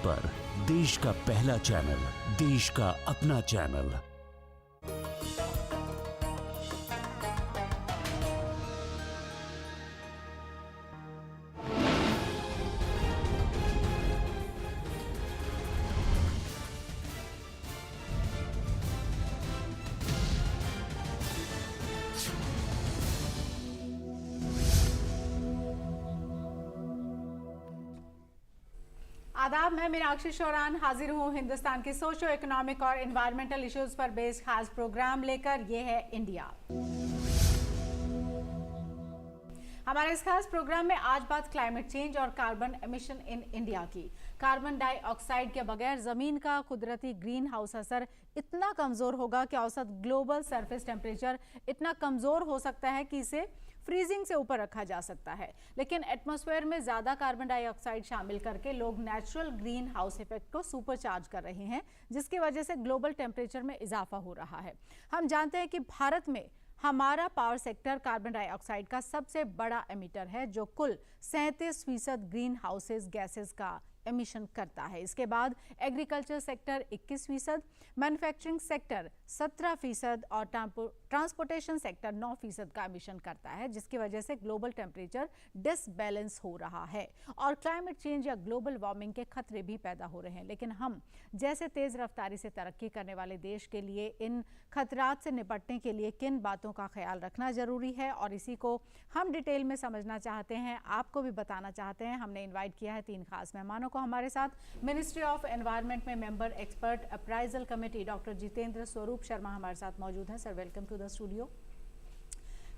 पर देश का पहला चैनल, देश का अपना चैनल। आदाब, मैं मीनाक्षी शौरान हाजिर हूँ हिंदुस्तान के सोशो इकोनॉमिक और एनवायरमेंटल इश्यूज पर बेस्ड खास प्रोग्राम लेकर। ये है इंडिया। हमारे इस खास प्रोग्राम में आज बात क्लाइमेट चेंज और कार्बन एमिशन इन इंडिया की। कार्बन डाइऑक्साइड के बगैर जमीन का कुदरती ग्रीन हाउस असर इतना कमजोर होगा कि औसत ग्लोबल सरफेस टेम्परेचर इतना कमजोर हो सकता है कि इसे फ्रीजिंग से ऊपर रखा जा सकता है। लेकिन एटमॉस्फेयर में ज्यादा कार्बन डाइऑक्साइड शामिल करके लोग नेचुरल ग्रीन हाउस इफेक्ट को सुपरचार्ज कर रहे हैं, जिसकी वजह से ग्लोबल टेम्परेचर में इजाफा हो रहा है। हम जानते हैं कि भारत में हमारा पावर सेक्टर कार्बन डाइऑक्साइड का सबसे बड़ा एमिटर है, जो कुल 37% ग्रीन हाउसेज गैसेस का एमिशन करता है। इसके बाद एग्रीकल्चर सेक्टर 21%, मैन्युफैक्चरिंग सेक्टर 17% और ट्रांसपोर्टेशन सेक्टर 9% का एमिशन करता है, जिसकी वजह से ग्लोबल टेम्परेचर डिसबैलेंस हो रहा है और क्लाइमेट चेंज या ग्लोबल वार्मिंग के खतरे भी पैदा हो रहे हैं। लेकिन हम जैसे तेज रफ्तारी से तरक्की करने वाले देश के लिए इन खतरात से निपटने के लिए किन बातों का ख्याल रखना जरूरी है, और इसी को हम डिटेल में समझना चाहते हैं, आपको भी बताना चाहते हैं। हमने इन्वाइट किया है 3 खास मेहमानों को हमारे साथ। मिनिस्ट्री ऑफ एनवायरनमेंट में member expert appraisal committee doctor Jitendra Swaroop Sharma हमारे साथ मौजूद हैं। Sir, welcome to the studio.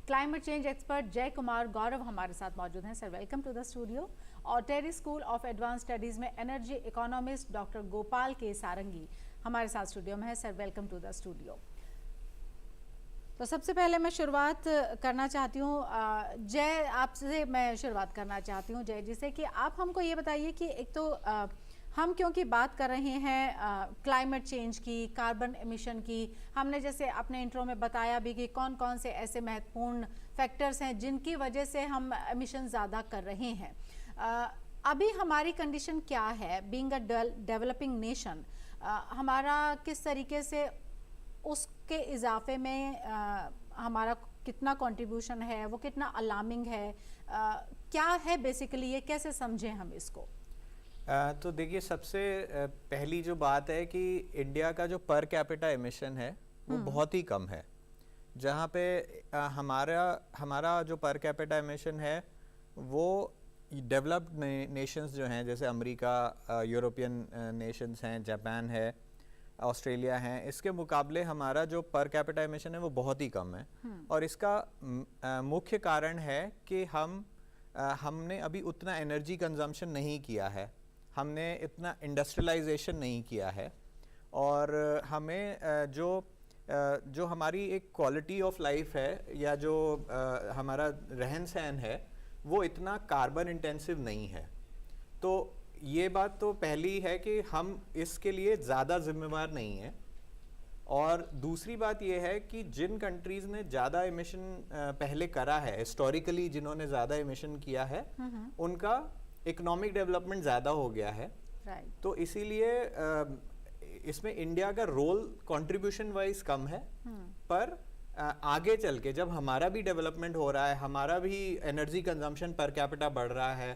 Climate change expert Jay Kumar Gaurav हमारे साथ मौजूद हैं। Sir, welcome to the studio. और TERI school of advanced studies में energy economist doctor Gopal K Sarangi हमारे साथ स्टूडियो में है। Sir, welcome to the studio. तो सबसे पहले मैं शुरुआत करना चाहती हूँ जय, आपसे मैं शुरुआत करना चाहती हूँ जय, जिसे कि आप हमको ये बताइए कि एक तो हम क्योंकि बात कर रहे हैं क्लाइमेट चेंज की, कार्बन एमिशन की, हमने जैसे अपने इंट्रो में बताया भी कि कौन कौन से ऐसे महत्वपूर्ण फैक्टर्स हैं जिनकी वजह से हम एमिशन ज़्यादा कर रहे हैं। अभी हमारी कंडीशन क्या है बीइंग अ डेवलपिंग नेशन? हमारा किस तरीके से उसके इजाफे में हमारा कितना कंट्रीब्यूशन है, वो कितना अलार्मिंग है, क्या है बेसिकली, ये कैसे समझें हम इसको? तो देखिए, सबसे पहली जो बात है कि इंडिया का जो पर कैपिटा एमिशन है वो बहुत ही कम है। जहाँ पे हमारा जो पर कैपिटा एमिशन है वो डेवलप्ड नेशंस जो हैं, जैसे अमेरिका, यूरोपियन नेशंस हैं, जापान है, ऑस्ट्रेलिया हैं, इसके मुकाबले हमारा जो पर कैपिटा एमिशन है वो बहुत ही कम है। और इसका मुख्य कारण है कि हमने अभी उतना एनर्जी कंजम्पशन नहीं किया है, हमने इतना इंडस्ट्रियलाइजेशन नहीं किया है, और हमें जो हमारी एक क्वालिटी ऑफ लाइफ है या जो हमारा रहन सहन है वो इतना कार्बन इंटेंसिव नहीं है। तो ये बात तो पहली है कि हम इसके लिए ज़्यादा जिम्मेवार नहीं हैं। और दूसरी बात ये है कि जिन कंट्रीज़ ने ज़्यादा एमिशन पहले करा है, हिस्टोरिकली जिन्होंने ज़्यादा एमिशन किया है, उनका इकोनॉमिक डेवलपमेंट ज़्यादा हो गया है। तो इसीलिए इसमें इंडिया का रोल कंट्रीब्यूशन वाइज कम है। पर आगे चल के जब हमारा भी डेवलपमेंट हो रहा है, हमारा भी एनर्जी कंजम्पशन पर कैपिटा बढ़ रहा है,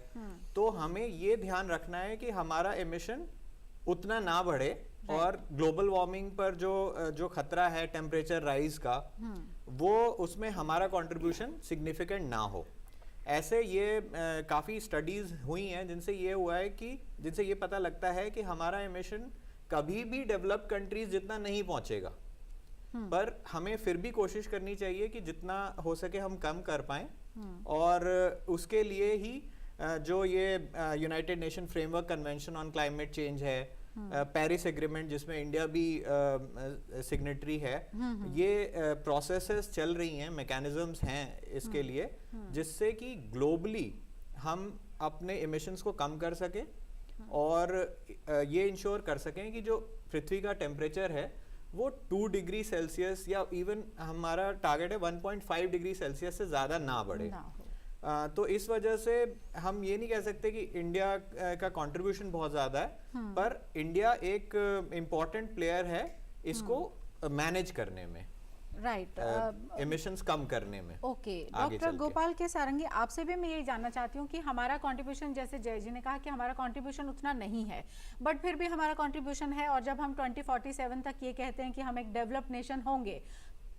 तो हमें ये ध्यान रखना है कि हमारा एमिशन उतना ना बढ़े और ग्लोबल वार्मिंग पर जो खतरा है टेम्परेचर राइज का, वो उसमें हमारा कंट्रीब्यूशन सिग्निफिकेंट ना हो। ऐसे ये काफ़ी स्टडीज़ हुई हैं जिनसे ये पता लगता है कि हमारा एमिशन कभी भी डेवलप्ड कंट्रीज जितना नहीं पहुंचेगा, पर हमें फिर भी कोशिश करनी चाहिए कि जितना हो सके हम कम कर पाएं। और उसके लिए ही जो ये United nation framework convention on climate change है, पेरिस एग्रीमेंट जिसमें इंडिया भी सिग्नेटरी है, ये प्रोसेसेस चल रही हैं, मैकेनिज्म्स हैं इसके लिए, जिससे कि ग्लोबली हम अपने एमिशंस को कम कर सकें और ये इंश्योर कर सकें कि जो पृथ्वी का टेम्परेचर है वो 2 डिग्री सेल्सियस या इवन हमारा टारगेट है 1.5 डिग्री सेल्सियस से ज़्यादा ना बढ़े। तो इस वजह से हम ये नहीं कह सकते कि इंडिया का कंट्रीब्यूशन बहुत ज़्यादा है, पर इंडिया एक इम्पॉर्टेंट प्लेयर है इसको मैनेज करने में, राइट, एमिशंस कम करने में। ओके, आगे डॉक्टर चल के। गोपाल के सारंगी, आपसे भी मैं यही जानना चाहती हूँ कि हमारा कंट्रीब्यूशन, जैसे जय जी ने कहा कि हमारा कंट्रीब्यूशन उतना नहीं है, बट फिर भी हमारा कंट्रीब्यूशन है, और जब हम 2047 तक ये कहते हैं कि हम एक डेवलप्ड नेशन होंगे,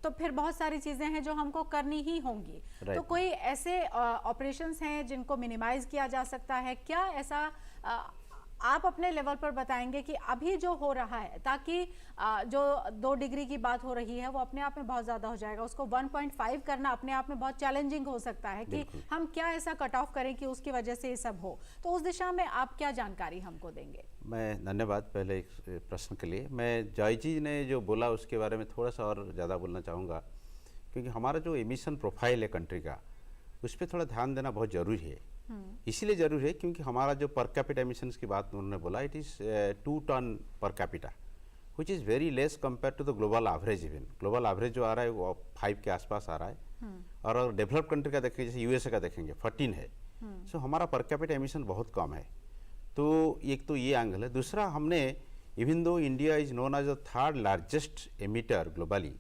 तो फिर बहुत सारी चीज़ें हैं जो हमको करनी ही होंगी। तो कोई ऐसे ऑपरेशंस हैं जिनको मिनिमाइज किया जा सकता है क्या? ऐसा आप अपने लेवल पर बताएंगे कि अभी जो हो रहा है, ताकि जो 2 डिग्री की बात हो रही है वो अपने आप में बहुत ज़्यादा हो जाएगा, उसको 1.5 करना अपने आप में बहुत चैलेंजिंग हो सकता है कि हम क्या ऐसा कट ऑफ करें कि उसकी वजह से ये सब हो। तो उस दिशा में आप क्या जानकारी हमको देंगे? मैं धन्यवाद पहले एक प्रश्न के लिए। मैं जय जी ने जो बोला उसके बारे में थोड़ा सा और ज़्यादा बोलना चाहूँगा, क्योंकि हमारा जो एमिशन प्रोफाइल है कंट्री का, उस पर थोड़ा ध्यान देना बहुत ज़रूरी है। इसीलिए ज़रूरी है क्योंकि हमारा जो पर कैपिटा एमिशंस की बात उन्होंने बोला, it is 2 ton per capita, which is very less compare to the global average. Even global average जो आ रहा है वो 5 के आसपास आ रहा है, और अगर डेवलप्ड कंट्री का देखेंगे, जैसे यूएसए का देखेंगे 14 है। सो हमारा पर कैपिटा एमिशन बहुत कम है। तो एक तो ये एंगल है। दूसरा, हमने even though India is known as the 3rd largest emitter globally,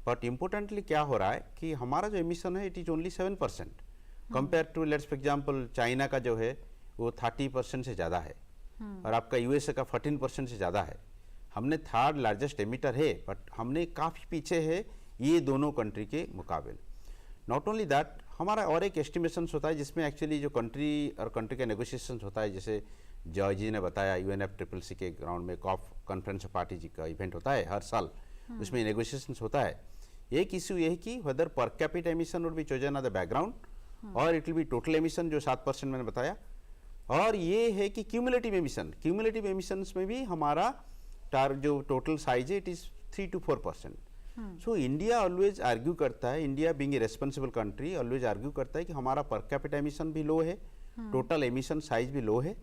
but importantly क्या हो रहा है कि हमारा जो एमिशन है it is only 7% compare to, let's for example China का जो है वो 30% से ज़्यादा है, और आपका यूएसए का 14% से ज़्यादा है। हमने 3rd लार्जेस्ट एमिटर है, बट हमने काफ़ी पीछे है ये दोनों कंट्री के मुकाबले। नॉट ओनली दैट, हमारा और एक एस्टिमेशंस होता है जिसमें एक्चुअली जो कंट्री और कंट्री का नेगोशिएशंस होता है, जैसे जॉय जी ने बताया UNFCCC के ग्राउंड में कॉफ कॉन्फ्रेंस ऑफ पार्टी जी का इवेंट होता है हर साल, उसमें नेगोशिएशंस होता है। एक इशू ये है कि whether per capita emission would be chosen as the background, और it will be total emission जो 7% मैंने बताया, और ये है कि क्यूमुलेटिव एमिशंस में भी हमारा जो टोटल साइज है it is 3 to 4%। So India always argue करता है, India being a responsible country always argue करता है कि हमारा पर कैपिटा एमिशन भी लो है, टोटल एमिशन साइज भी लो है,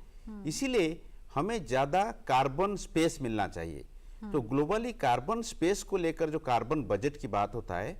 इसीलिए हमें ज़्यादा कार्बन स्पेस मिलना चाहिए। तो ग्लोबली कार्बन स्पेस को लेकर जो कार्बन बजट की बात होता है,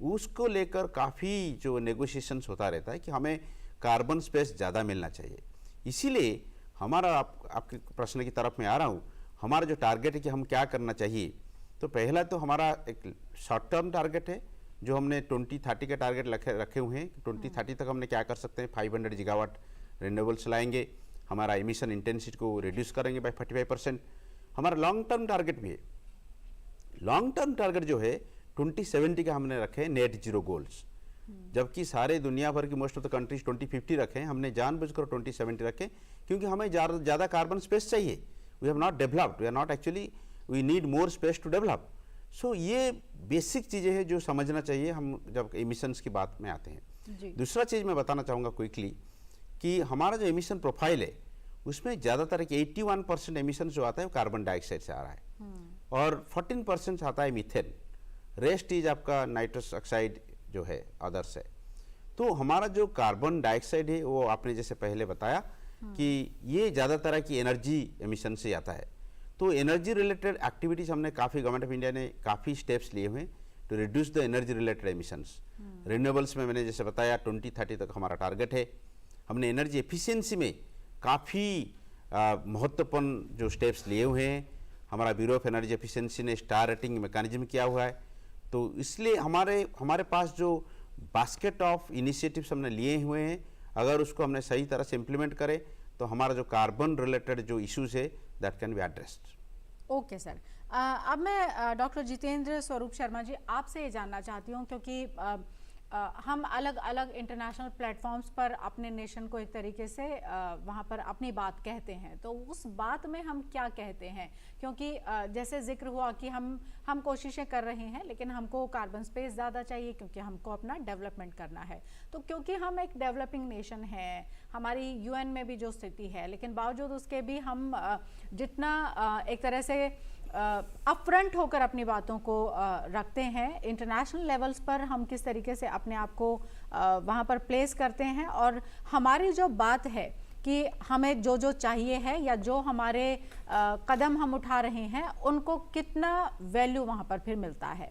उसको लेकर काफ़ी जो नेगोशिएशंस होता रहता है कि हमें कार्बन स्पेस ज़्यादा मिलना चाहिए। इसीलिए हमारा आपके प्रश्न की तरफ में आ रहा हूँ, हमारा जो टारगेट है कि हम क्या करना चाहिए, तो पहला तो हमारा एक शॉर्ट टर्म टारगेट है जो हमने 2030 का टारगेट रखे हुए हैं। 2030 तक हमने क्या कर सकते हैं, 500 गीगावाट रिन्यूएबल्स लाएंगे, हमारा एमिशन इंटेंसिटी को रिड्यूस करेंगे बाय 45%। हमारा लॉन्ग टर्म टारगेट भी है। लॉन्ग टर्म टारगेट जो है 2070 का हमने रखे हैं नेट जीरो गोल्स, जबकि सारे दुनिया भर की मोस्ट ऑफ द कंट्रीज 2050 रखे हैं, हमने जानबूझकर 2070 रखे क्योंकि हमें ज़्यादा कार्बन स्पेस चाहिए। We have not developed, we are not actually, we need more space to develop. So ये बेसिक चीज़ें हैं जो समझना चाहिए हम जब एमिशंस की बात में आते हैं। दूसरा चीज़ मैं बताना चाहूँगा क्विकली कि हमारा जो एमिशन प्रोफाइल है उसमें ज़्यादातर 81% एमिशन जो आता है वो कार्बन डाइऑक्साइड से आ रहा है, और 14% आता है मीथेन, रेस्ट इज आपका नाइट्रस ऑक्साइड जो है अदर्स है। तो हमारा जो कार्बन डाइऑक्साइड है वो आपने जैसे पहले बताया कि ये ज़्यादा तरह की एनर्जी एमिशन से आता है। तो एनर्जी रिलेटेड एक्टिविटीज़ हमने काफ़ी, गवर्नमेंट ऑफ इंडिया ने काफ़ी स्टेप्स लिए हुए हैं to reduce the energy related emissions. Renewables में मैंने जैसे बताया 2030 तक हमारा टारगेट है। हमने एनर्जी एफिशिएंसी में काफ़ी महत्वपूर्ण जो स्टेप्स लिए हुए हैं। हमारा ब्यूरो ऑफ एनर्जी एफिशिएंसी ने स्टार रेटिंग मैकेनिज्म किया हुआ है। तो इसलिए हमारे पास जो बास्केट ऑफ इनिशिएटिव्स हमने लिए हुए हैं, अगर उसको हमने सही तरह से इम्प्लीमेंट करें तो हमारा जो कार्बन रिलेटेड जो इश्यूज है that can be addressed. Okay sir, अब मैं डॉक्टर जितेंद्र स्वरूप शर्मा जी आपसे ये जानना चाहती हूँ, क्योंकि हम अलग अलग इंटरनेशनल प्लेटफॉर्म्स पर अपने नेशन को एक तरीके से वहाँ पर अपनी बात कहते हैं, तो उस बात में हम क्या कहते हैं? क्योंकि जैसे जिक्र हुआ कि हम कोशिशें कर रहे हैं, लेकिन हमको कार्बन स्पेस ज़्यादा चाहिए क्योंकि हमको अपना डेवलपमेंट करना है। तो क्योंकि हम एक डेवलपिंग नेशन है, हमारी UN में भी जो स्थिति है, लेकिन बावजूद उसके भी हम जितना एक तरह से अपफ्रंट होकर अपनी बातों को रखते हैं, इंटरनेशनल लेवल्स पर हम किस तरीके से अपने आप को वहाँ पर प्लेस करते हैं, और हमारी जो बात है कि हमें जो चाहिए है या जो हमारे कदम हम उठा रहे हैं उनको कितना वैल्यू वहाँ पर फिर मिलता है।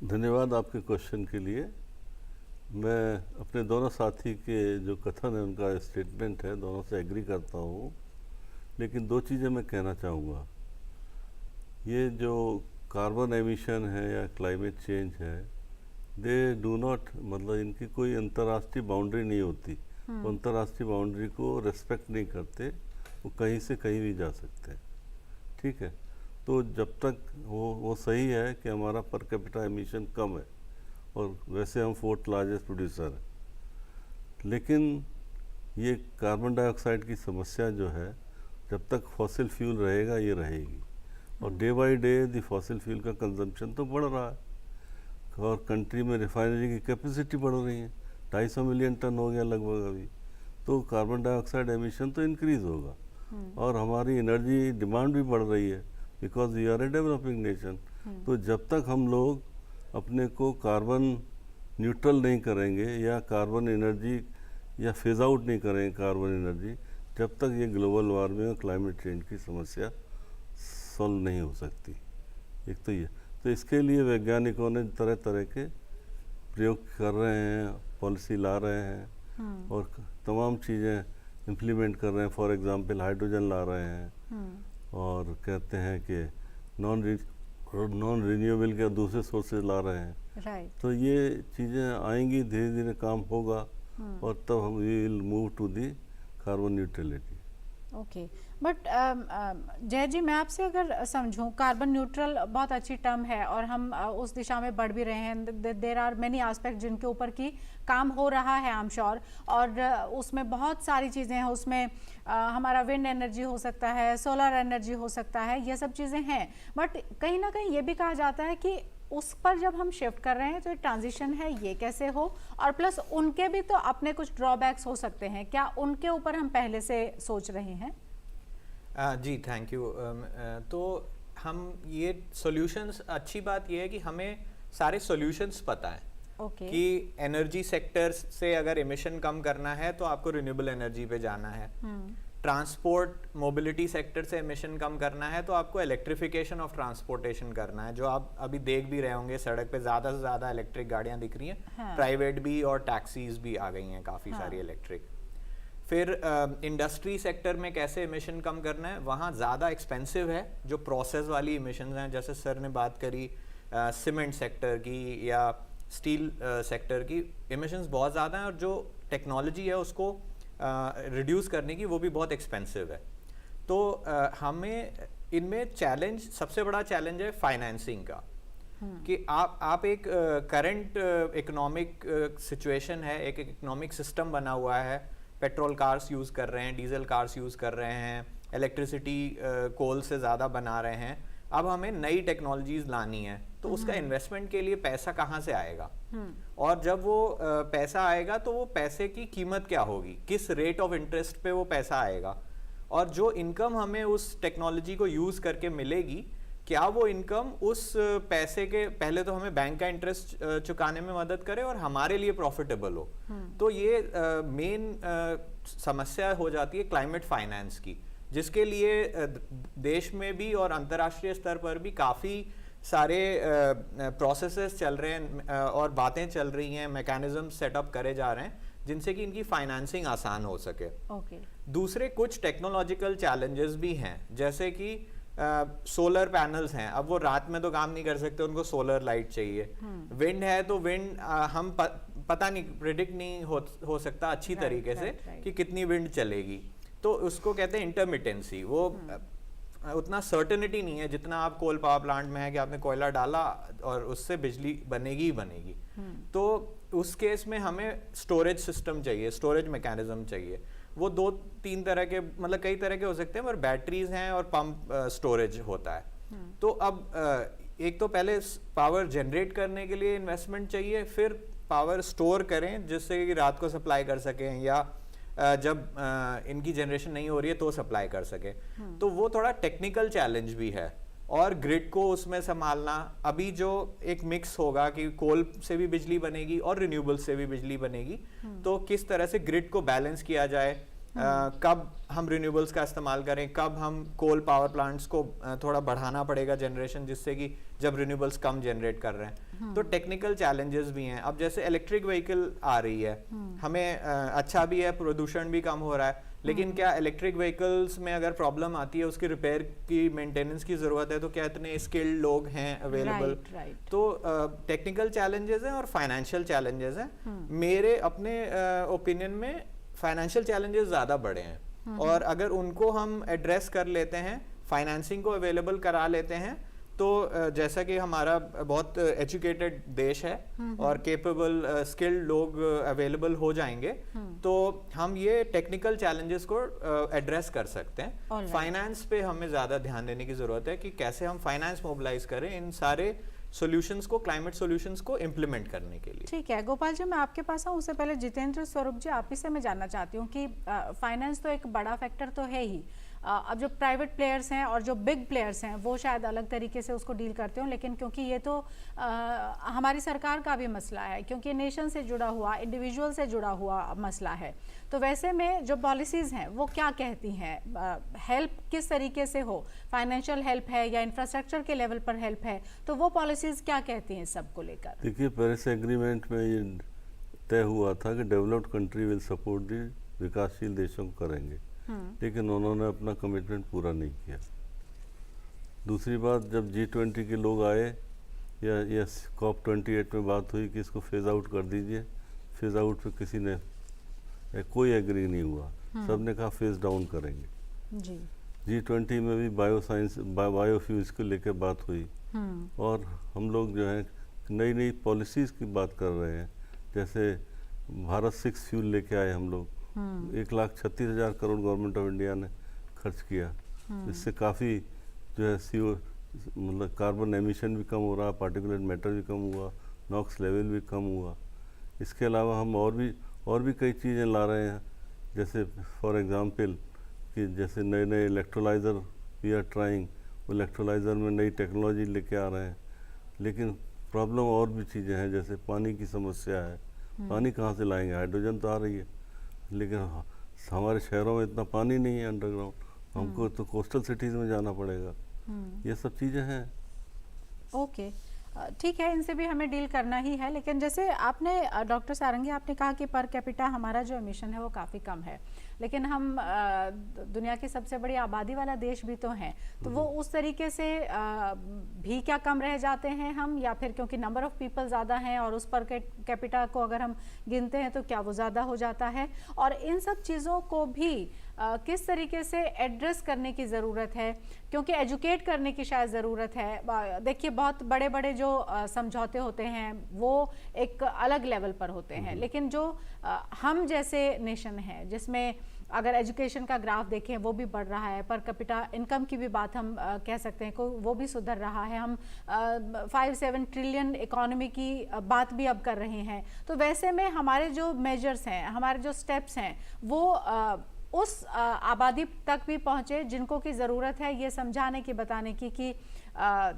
धन्यवाद आपके क्वेश्चन के लिए। मैं अपने दोनों साथी के जो कथन है, उनका स्टेटमेंट है, दोनों से एग्री करता हूँ, लेकिन दो चीज़ें मैं कहना चाहूँगा। ये जो कार्बन एमिशन है या क्लाइमेट चेंज है, दे डू नॉट, मतलब इनकी कोई अंतर्राष्ट्रीय बाउंड्री नहीं होती। वो अंतर्राष्ट्रीय बाउंड्री को रेस्पेक्ट नहीं करते, वो कहीं से कहीं भी जा सकते हैं। ठीक है, तो जब तक वो सही है कि हमारा पर कैपिटा एमिशन कम है, और वैसे हम 4th लार्जेस्ट प्रोड्यूसर हैं, लेकिन ये कार्बन डाइऑक्साइड की समस्या जो है, जब तक फॉसिल फ्यूल रहेगा ये रहेगी। और day by day the fossil fuel का कंजम्पशन तो बढ़ रहा है, और कंट्री में रिफाइनरी की कैपेसिटी बढ़ रही है, 250 मिलियन टन हो गया लगभग अभी, तो कार्बन डाइऑक्साइड एमिशन तो इंक्रीज होगा। और हमारी एनर्जी डिमांड भी बढ़ रही है, because we are a developing nation. तो जब तक हम लोग अपने को कार्बन न्यूट्रल नहीं करेंगे या कार्बन एनर्जी या फेज आउट नहीं करेंगे कार्बन एनर्जी, जब तक ये ग्लोबल वार्मिंग और क्लाइमेट चेंज की समस्या सॉल्व नहीं हो सकती। एक तो ये, तो इसके लिए वैज्ञानिकों ने तरह तरह के प्रयोग कर रहे हैं, पॉलिसी ला रहे हैं और तमाम चीज़ें इम्प्लीमेंट कर रहे हैं। फॉर एग्जांपल हाइड्रोजन ला रहे हैं और कहते हैं कि नॉन रिन्यूएबल के दूसरे सोर्सेज ला रहे हैं। तो ये चीज़ें आएंगी, धीरे धीरे काम होगा और तब हम will move to the carbon neutrality. Okay, but Jay ji, मैं आपसे अगर समझूं, कार्बन न्यूट्रल बहुत अच्छी टर्म है और हम उस दिशा में बढ़ भी रहे हैं। देयर आर मेनी एस्पेक्ट जिनके ऊपर की काम हो रहा है, आई एम श्योर, और उसमें बहुत सारी चीज़ें हैं। उसमें हमारा विंड एनर्जी हो सकता है, सोलर एनर्जी हो सकता है, ये सब चीज़ें हैं। बट कहीं ना कहीं ये भी कहा जाता है कि उस पर जब हम शिफ्ट कर रहे हैं तो ट्रांजिशन है, ये कैसे हो, और प्लस उनके भी तो अपने कुछ ड्रॉबैक्स हो सकते हैं। क्या उनके ऊपर हम पहले से सोच रहे हैं? जी, थैंक यू। तो हम ये सॉल्यूशंस, अच्छी बात ये है कि हमें सारे सॉल्यूशंस पता है। कि एनर्जी सेक्टर से अगर एमिशन कम करना है तो आपको रिन्यूएबल एनर्जी पे जाना है। ट्रांसपोर्ट मोबिलिटी सेक्टर से एमिशन कम करना है तो आपको इलेक्ट्रिफिकेशन ऑफ ट्रांसपोर्टेशन करना है, जो आप अभी देख भी रहे होंगे, सड़क पे ज़्यादा से ज़्यादा इलेक्ट्रिक गाड़ियाँ दिख रही हैं। प्राइवेट भी और टैक्सीज भी आ गई हैं काफ़ी सारी इलेक्ट्रिक। फिर इंडस्ट्री सेक्टर में कैसे एमिशन कम करना है, वहाँ ज़्यादा एक्सपेंसिव है जो प्रोसेस वाली एमिशन हैं, जैसे सर ने बात करी सीमेंट सेक्टर की या स्टील सेक्टर की, एमिशंस बहुत ज़्यादा हैं और जो टेक्नोलॉजी है उसको रिड्यूस करने की वो भी बहुत एक्सपेंसिव है। तो हमें इनमें चैलेंज, सबसे बड़ा चैलेंज है फाइनेंसिंग का। कि आप एक करंट इकोनॉमिक सिचुएशन है, एक इकोनॉमिक सिस्टम बना हुआ है, पेट्रोल कार्स यूज़ कर रहे हैं, डीजल कार्स यूज़ कर रहे हैं, इलेक्ट्रिसिटी कोल से ज़्यादा बना रहे हैं। अब हमें नई टेक्नोलॉजीज लानी है तो उसका इन्वेस्टमेंट के लिए पैसा कहाँ से आएगा, और जब वो पैसा आएगा तो वो पैसे की कीमत क्या होगी, किस रेट ऑफ इंटरेस्ट पे वो पैसा आएगा, और जो इनकम हमें उस टेक्नोलॉजी को यूज़ करके मिलेगी, क्या वो इनकम उस पैसे के, पहले तो हमें बैंक का इंटरेस्ट चुकाने में मदद करे और हमारे लिए प्रॉफिटेबल हो। तो ये मेन समस्या हो जाती है क्लाइमेट फाइनेंस की, जिसके लिए देश में भी और अंतर्राष्ट्रीय स्तर पर भी काफ़ी सारे प्रोसेसेस चल रहे हैं और बातें चल रही हैं, मैकेनिज्म सेटअप करे जा रहे हैं जिनसे कि इनकी फाइनेंसिंग आसान हो सके। दूसरे कुछ टेक्नोलॉजिकल चैलेंजेस भी हैं, जैसे कि सोलर पैनल्स हैं, अब वो रात में तो काम नहीं कर सकते, उनको सोलर लाइट चाहिए। विंड है तो विंड हम पता नहीं, प्रिडिक्ट नहीं हो सकता अच्छी तरीके से कि कितनी विंड चलेगी, तो उसको कहते हैं इंटरमिटेंसी। वो उतना सर्टेनिटी नहीं है जितना आप कोल पावर प्लांट में है कि आपने कोयला डाला और उससे बिजली बनेगी ही बनेगी। तो उस केस में हमें स्टोरेज सिस्टम चाहिए, स्टोरेज मैकेनिज्म चाहिए। वो 2-3 तरह के, मतलब कई तरह के हो सकते हैं, पर बैटरीज हैं और पंप स्टोरेज होता है। तो अब एक तो पहले पावर जनरेट करने के लिए इन्वेस्टमेंट चाहिए, फिर पावर स्टोर करें जिससे कि रात को सप्लाई कर सकें या जब इनकी जनरेशन नहीं हो रही है तो सप्लाई कर सके। तो वो थोड़ा टेक्निकल चैलेंज भी है, और ग्रिड को उसमें संभालना। अभी जो एक मिक्स होगा कि कोल से भी बिजली बनेगी और रिन्यूएबल से भी बिजली बनेगी, तो किस तरह से ग्रिड को बैलेंस किया जाए, कब हम रिन्यूएबल्स का इस्तेमाल करें, कब हम कोल पावर प्लांट्स को थोड़ा बढ़ाना पड़ेगा जनरेशन, जिससे कि जब रिन्यूएबल्स कम जनरेट कर रहे हैं। तो टेक्निकल चैलेंजेस भी हैं। अब जैसे इलेक्ट्रिक व्हीकल आ रही है, हमें अच्छा भी है, प्रदूषण भी कम हो रहा है, लेकिन क्या इलेक्ट्रिक व्हीकल्स में अगर प्रॉब्लम आती है, उसकी रिपेयर की, मेंटेनेंस की ज़रूरत है, तो क्या इतने स्किल्ड लोग हैं अवेलेबल? राइट। तो टेक्निकल चैलेंजेस हैं और फाइनेंशियल चैलेंजेस हैं। मेरे अपने ओपिनियन में फाइनेंशियल चैलेंजेस ज़्यादा बड़े हैं, और अगर उनको हम एड्रेस कर लेते हैं, फाइनेंसिंग को अवेलेबल करा लेते हैं, तो जैसा कि हमारा बहुत एजुकेटेड देश है और केपेबल स्किल्ड लोग अवेलेबल हो जाएंगे, तो हम ये टेक्निकल चैलेंजेस को एड्रेस कर सकते हैं। फाइनेंस पे हमें ज़्यादा ध्यान देने की ज़रूरत है कि कैसे हम फाइनेंस मोबिलाइज करें इन सारे सॉल्यूशंस को, क्लाइमेट सॉल्यूशंस को इम्प्लीमेंट करने के लिए। ठीक है गोपाल जी, मैं आपके पास आऊँ उससे पहले जितेंद्र स्वरूप जी, आप ही से मैं जानना चाहती हूँ कि फाइनेंस तो एक बड़ा फैक्टर तो है ही। अब जो प्राइवेट प्लेयर्स हैं और जो बिग प्लेयर्स हैं वो शायद अलग तरीके से उसको डील करते हो, लेकिन क्योंकि ये तो हमारी सरकार का भी मसला है, क्योंकि नेशन से जुड़ा हुआ, इंडिविजुअल से जुड़ा हुआ मसला है, तो वैसे में जो पॉलिसीज़ हैं वो क्या कहती हैं? हेल्प किस तरीके से हो, फाइनेंशियल हेल्प है या इंफ्रास्ट्रक्चर के लेवल पर हेल्प है, तो वो पॉलिसीज़ क्या कहती हैं सबको लेकर? देखिए, पेरिस एग्रीमेंट में ये तय हुआ था कि डेवलप्ड कंट्री विल सपोर्ट दी, विकासशील देशों को करेंगे, लेकिन उन्होंने अपना कमिटमेंट पूरा नहीं किया। दूसरी बात, जब G20 के लोग आए या COP28 में बात हुई कि इसको फेज आउट कर दीजिए, फेज आउट पे किसी ने कोई एग्री नहीं हुआ, सबने कहा फेज डाउन करेंगे। जी। G20 में भी बायोफ्यूल्स को लेकर बात हुई, और हम लोग जो है नई नई पॉलिसीज़ की बात कर रहे हैं। जैसे भारत 6 फ्यूल लेके आए हम लोग, 1,36,000 करोड़ गवर्नमेंट ऑफ इंडिया ने खर्च किया। इससे काफ़ी जो है CO मतलब कार्बन एमिशन भी कम हो रहा, पार्टिकुलेट मैटर भी कम हुआ, नॉक्स लेवल भी कम हुआ। इसके अलावा हम और भी कई चीज़ें ला रहे हैं, जैसे फॉर एग्जांपल कि जैसे नए नए electrolyser we are trying, electrolyser में नई टेक्नोलॉजी लेके आ रहे हैं। लेकिन प्रॉब्लम और भी चीज़ें हैं, जैसे पानी की समस्या है, पानी कहाँ से लाएंगे? हाइड्रोजन तो आ रही है, लेकिन हमारे शहरों में इतना पानी नहीं है अंडरग्राउंड, हमको तो कोस्टल सिटीज़ में जाना पड़ेगा। ये सब चीज़ें हैं। ओके, ठीक है, इनसे भी हमें डील करना ही है। लेकिन जैसे आपने डॉक्टर सारंगी, आपने कहा कि पर कैपिटा हमारा जो एमिशन है वो काफ़ी कम है, लेकिन हम दुनिया की सबसे बड़ी आबादी वाला देश भी तो हैं, तो वो उस तरीके से भी क्या कम रह जाते हैं हम, या फिर क्योंकि नंबर ऑफ़ पीपल ज़्यादा हैं और उस पर कैपिटा को अगर हम गिनते हैं तो क्या वो ज़्यादा हो जाता है? और इन सब चीज़ों को भी किस तरीके से एड्रेस करने की ज़रूरत है, क्योंकि एजुकेट करने की शायद ज़रूरत है। देखिए, बहुत बड़े बड़े जो समझौते होते हैं वो एक अलग लेवल पर होते हैं, लेकिन जो हम जैसे नेशन हैं जिसमें अगर एजुकेशन का ग्राफ देखें वो भी बढ़ रहा है, पर कैपिटा इनकम की भी बात हम कह सकते हैं को वो भी सुधर रहा है, हम 5-7 ट्रिलियन इकोनॉमी की बात भी अब कर रहे हैं, तो वैसे में हमारे जो मेजर्स हैं, हमारे जो स्टेप्स हैं, वो उस आबादी तक भी पहुँचे जिनको की ज़रूरत है ये समझाने की, बताने की कि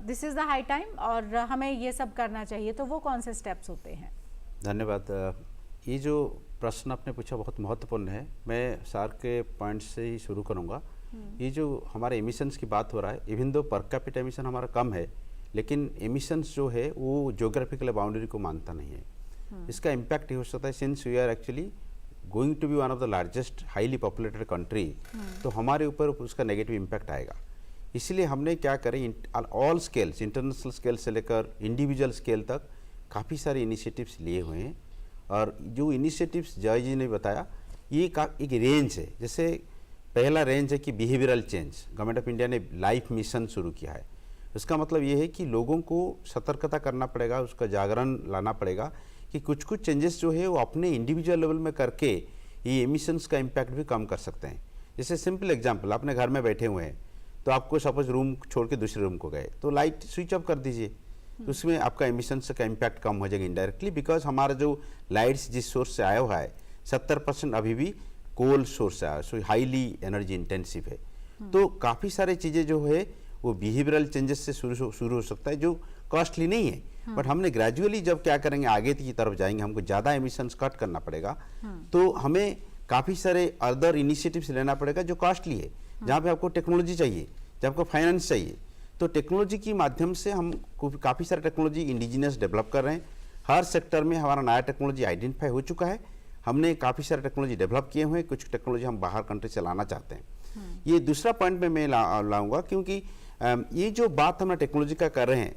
this is the high time और हमें ये सब करना चाहिए, तो वो कौन से स्टेप्स होते हैं? धन्यवाद। ये जो प्रश्न आपने पूछा बहुत महत्वपूर्ण है। मैं सार के पॉइंट से ही शुरू करूँगा। ये जो हमारे एमिशंस की बात हो रहा है, इवन दो पर कैपिटा एमिशन हमारा कम है, लेकिन एमिशंस जो है वो ज्योग्राफिकल बाउंड्री को मानता नहीं है। इसका इम्पैक्ट ये हो सकता है, since we are actually going to be one of the largest highly populated country, तो हमारे ऊपर उसका नेगेटिव इम्पैक्ट आएगा। इसलिए हमने क्या करें, ऑल स्केल्स, इंटरनेशनल स्केल से लेकर इंडिविजुअल स्केल तक काफ़ी सारे इनिशिएटिव्स लिए हुए हैं। और जो इनिशिएटिव्स जय जी ने बताया, ये एक रेंज है। जैसे पहला रेंज है कि behavioural change, government of India ने लाइफ मिशन शुरू किया है। इसका मतलब ये है कि लोगों को सतर्कता करना पड़ेगा, उसका जागरण लाना पड़ेगा कि कुछ कुछ चेंजेस जो है वो अपने इंडिविजुअल लेवल में करके ये एमिशंस का इम्पैक्ट भी कम कर सकते हैं। जैसे सिंपल एग्जांपल, आपने घर में बैठे हुए हैं, तो आपको सपोज रूम छोड़ के दूसरे रूम को गए, तो लाइट स्विच ऑफ कर दीजिए, तो उसमें आपका एमिशंस का इम्पैक्ट कम हो जाएगा इनडायरेक्टली, बिकॉज हमारा जो लाइट्स जिस सोर्स से आया हुआ है 70% अभी भी कोल सोर्स से आया, सो हाईली एनर्जी इंटेंसिव है। तो काफ़ी सारी चीज़ें जो है वो बिहेवियरल चेंजेस से शुरू हो सकता है, जो कॉस्टली नहीं है, बट हमने ग्रेजुअली जब क्या करेंगे, आगे की तरफ जाएंगे, हमको ज़्यादा एमिशंस कट करना पड़ेगा, तो हमें काफ़ी सारे अदर इनिशिएटिव्स लेना पड़ेगा जो कॉस्टली है, जहाँ पे आपको टेक्नोलॉजी चाहिए, जहाँ आपको फाइनेंस चाहिए। तो टेक्नोलॉजी के माध्यम से हम काफ़ी सारे टेक्नोलॉजी इंडिजिनियस डेवलप कर रहे हैं। हर सेक्टर में हमारा नया टेक्नोलॉजी आइडेंटिफाई हो चुका है। हमने काफ़ी सारे टेक्नोलॉजी डेवलप किए हुए हैं, कुछ टेक्नोलॉजी हम बाहर कंट्री से लाना चाहते हैं। ये दूसरा पॉइंट में मैं लाऊंगा, क्योंकि ये जो बात हम टेक्नोलॉजी का कर रहे हैं,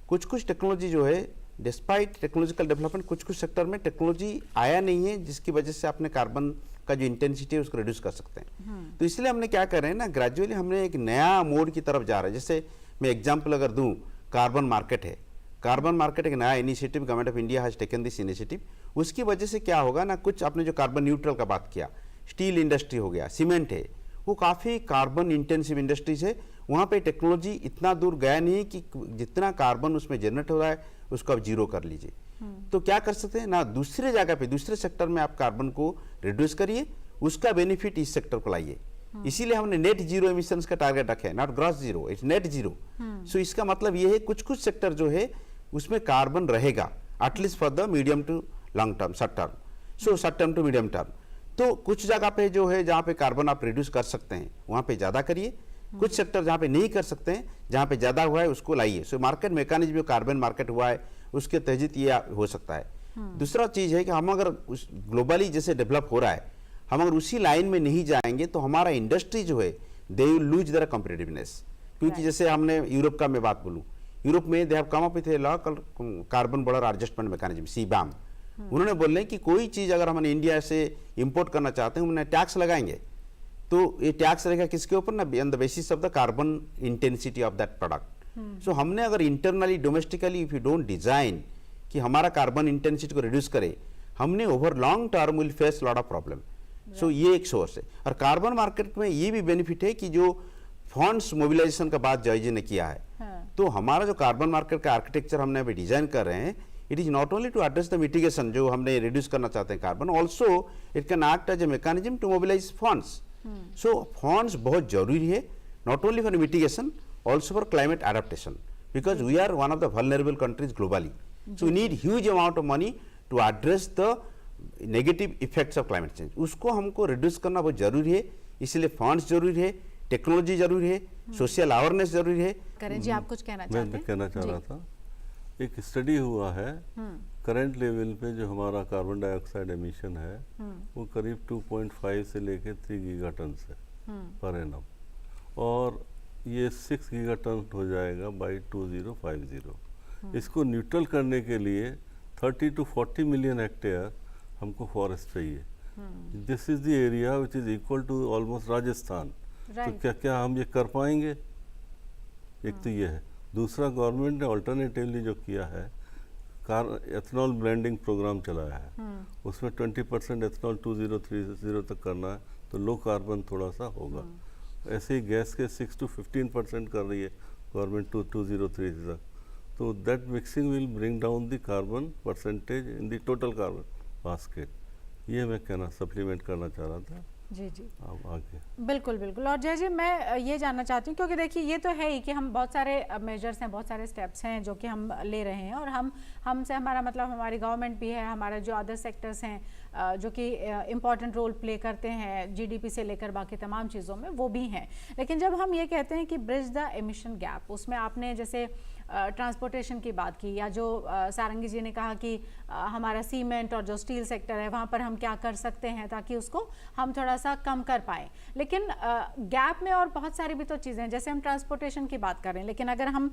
कुछ कुछ टेक्नोलॉजी जो है डिस्पाइट टेक्नोलॉजिकल डेवलपमेंट कुछ कुछ सेक्टर में टेक्नोलॉजी आया नहीं है, जिसकी वजह से आपने कार्बन का जो इंटेंसिटी है उसको रिड्यूस कर सकते हैं। तो इसलिए हमने क्या कर रहे हैं ना, ग्रेजुअली हमने एक नया मोड की तरफ जा रहे हैं। जैसे मैं एग्जांपल अगर दूं, कार्बन मार्केट है। कार्बन मार्केट एक नया initiative, government of India has taken this initiative. उसकी वजह से क्या होगा ना, कुछ आपने जो कार्बन न्यूट्रल का बात किया, स्टील इंडस्ट्री हो गया, सीमेंट है, वो काफ़ी कार्बन इंटेंसिव इंडस्ट्रीज है। वहाँ पे टेक्नोलॉजी इतना दूर गया नहीं है कि जितना कार्बन उसमें जनरेट हो रहा है उसको आप जीरो कर लीजिए। तो क्या कर सकते हैं ना, दूसरे जगह पे दूसरे सेक्टर में आप कार्बन को रिड्यूस करिए, उसका बेनिफिट इस सेक्टर को लाइए। इसीलिए हमने नेट जीरो एमिशंस का टारगेट रखा है, not gross zero, it's net zero. So इसका मतलब ये है कुछ कुछ सेक्टर जो है उसमें कार्बन रहेगा, at least for the medium to long term, short term, so short term to medium term. तो कुछ जगह पे जो है जहाँ पे कार्बन आप रिड्यूस कर सकते हैं वहाँ पे ज़्यादा करिए, कुछ सेक्टर जहाँ पे नहीं कर सकते हैं, जहाँ पे ज़्यादा हुआ है उसको लाइए। सो मार्केट मैकेनिज्म जो कार्बन मार्केट हुआ है उसके तहत ये हो सकता है। दूसरा चीज़ है कि हम अगर ग्लोबली जैसे डेवलप हो रहा है, हम अगर उसी लाइन में नहीं जाएंगे तो हमारा इंडस्ट्री जो है they will lose their competitiveness. क्योंकि जैसे हमने यूरोप का मैं बात बोलूँ, यूरोप में they have come up with a law carbon border adjustment mechanism, CBAM। उन्होंने बोल रहे हैं कि कोई चीज़ अगर हम इंडिया से इंपोर्ट करना चाहते हैं, उन्हें टैक्स लगाएंगे, तो ये टैक्स रहेगा किसके ऊपर ना, on the basis of the carbon intensity of that product. So हमने अगर internally domestically if you don't design कि हमारा कार्बन इंटेंसिटी को रिड्यूस करे, हमने over long term will face lot of problem. So ये एक सोर्स है। और कार्बन मार्केट में ये भी बेनिफिट है कि जो फंड्स मोबिलाइजेशन का बात जॉय जी ने किया है, तो हमारा जो कार्बन मार्केट का आर्किटेक्चर हमने अभी डिजाइन कर रहे हैं, it is not only to address the mitigation जो हमने रिड्यूस करना चाहते हैं carbon, also it can act as a mechanism to mobilise funds. So funds बहुत जरूरी है, not only for mitigation, also for climate adaptation, because we are one of the vulnerable countries globally. So we need huge amount of money to address the negative effects of climate change. उसको हमको reduce करना बहुत जरूरी है, इसलिए funds जरूरी है, technology जरूरी है, सोशल अवेयरनेस जरूरी है। करें जी, आप कुछ कहना चाहते हैं? मैं कहना चाह रहा था, एक स्टडी हुआ है करंट लेवल पे जो हमारा कार्बन डाइऑक्साइड एमिशन है वो करीब 2.5 से लेके 3 गीगाटन है पर एनम, और ये 6 गीगाटन हो जाएगा बाई 2050। इसको न्यूट्रल करने के लिए 30 to 40 मिलियन हेक्टेयर हमको फॉरेस्ट चाहिए। This is the area which is equal to almost Rajasthan. तो क्या हम ये कर पाएंगे? एक तो ये है। दूसरा, गवर्नमेंट ने अल्टरनेटिवली जो किया है, एथनॉल ब्लेंडिंग प्रोग्राम चलाया है, उसमें 20% एथनॉल 2030 तक करना है, तो लो कार्बन थोड़ा सा होगा। ऐसे ही गैस के 6 to 15% कर रही है गवर्नमेंट 2030 तक, तो that mixing will bring down the carbon percentage in the total carbon basket. ये मैं कहना सप्लीमेंट करना चाह रहा था। जी जी, अब आगे बिल्कुल बिल्कुल। और जय जी, मैं ये जानना चाहती हूँ, क्योंकि देखिए ये तो है ही कि हम बहुत सारे मेजर्स हैं, बहुत सारे स्टेप्स हैं जो कि हम ले रहे हैं, और हमसे हमारा मतलब हमारी गवर्नमेंट भी है, हमारे जो अदर सेक्टर्स हैं जो कि इम्पॉर्टेंट रोल प्ले करते हैं जीडीपी से लेकर बाकी तमाम चीज़ों में, वो भी हैं। लेकिन जब हम ये कहते हैं कि ब्रिज द एमिशन गैप, उसमें आपने जैसे ट्रांसपोर्टेशन की बात की, या जो सारंगी जी ने कहा कि हमारा सीमेंट और जो स्टील सेक्टर है वहाँ पर हम क्या कर सकते हैं ताकि उसको हम थोड़ा सा कम कर पाएँ। लेकिन गैप में और बहुत सारी भी तो चीज़ें हैं, जैसे हम ट्रांसपोर्टेशन की बात कर रहे हैं, लेकिन अगर हम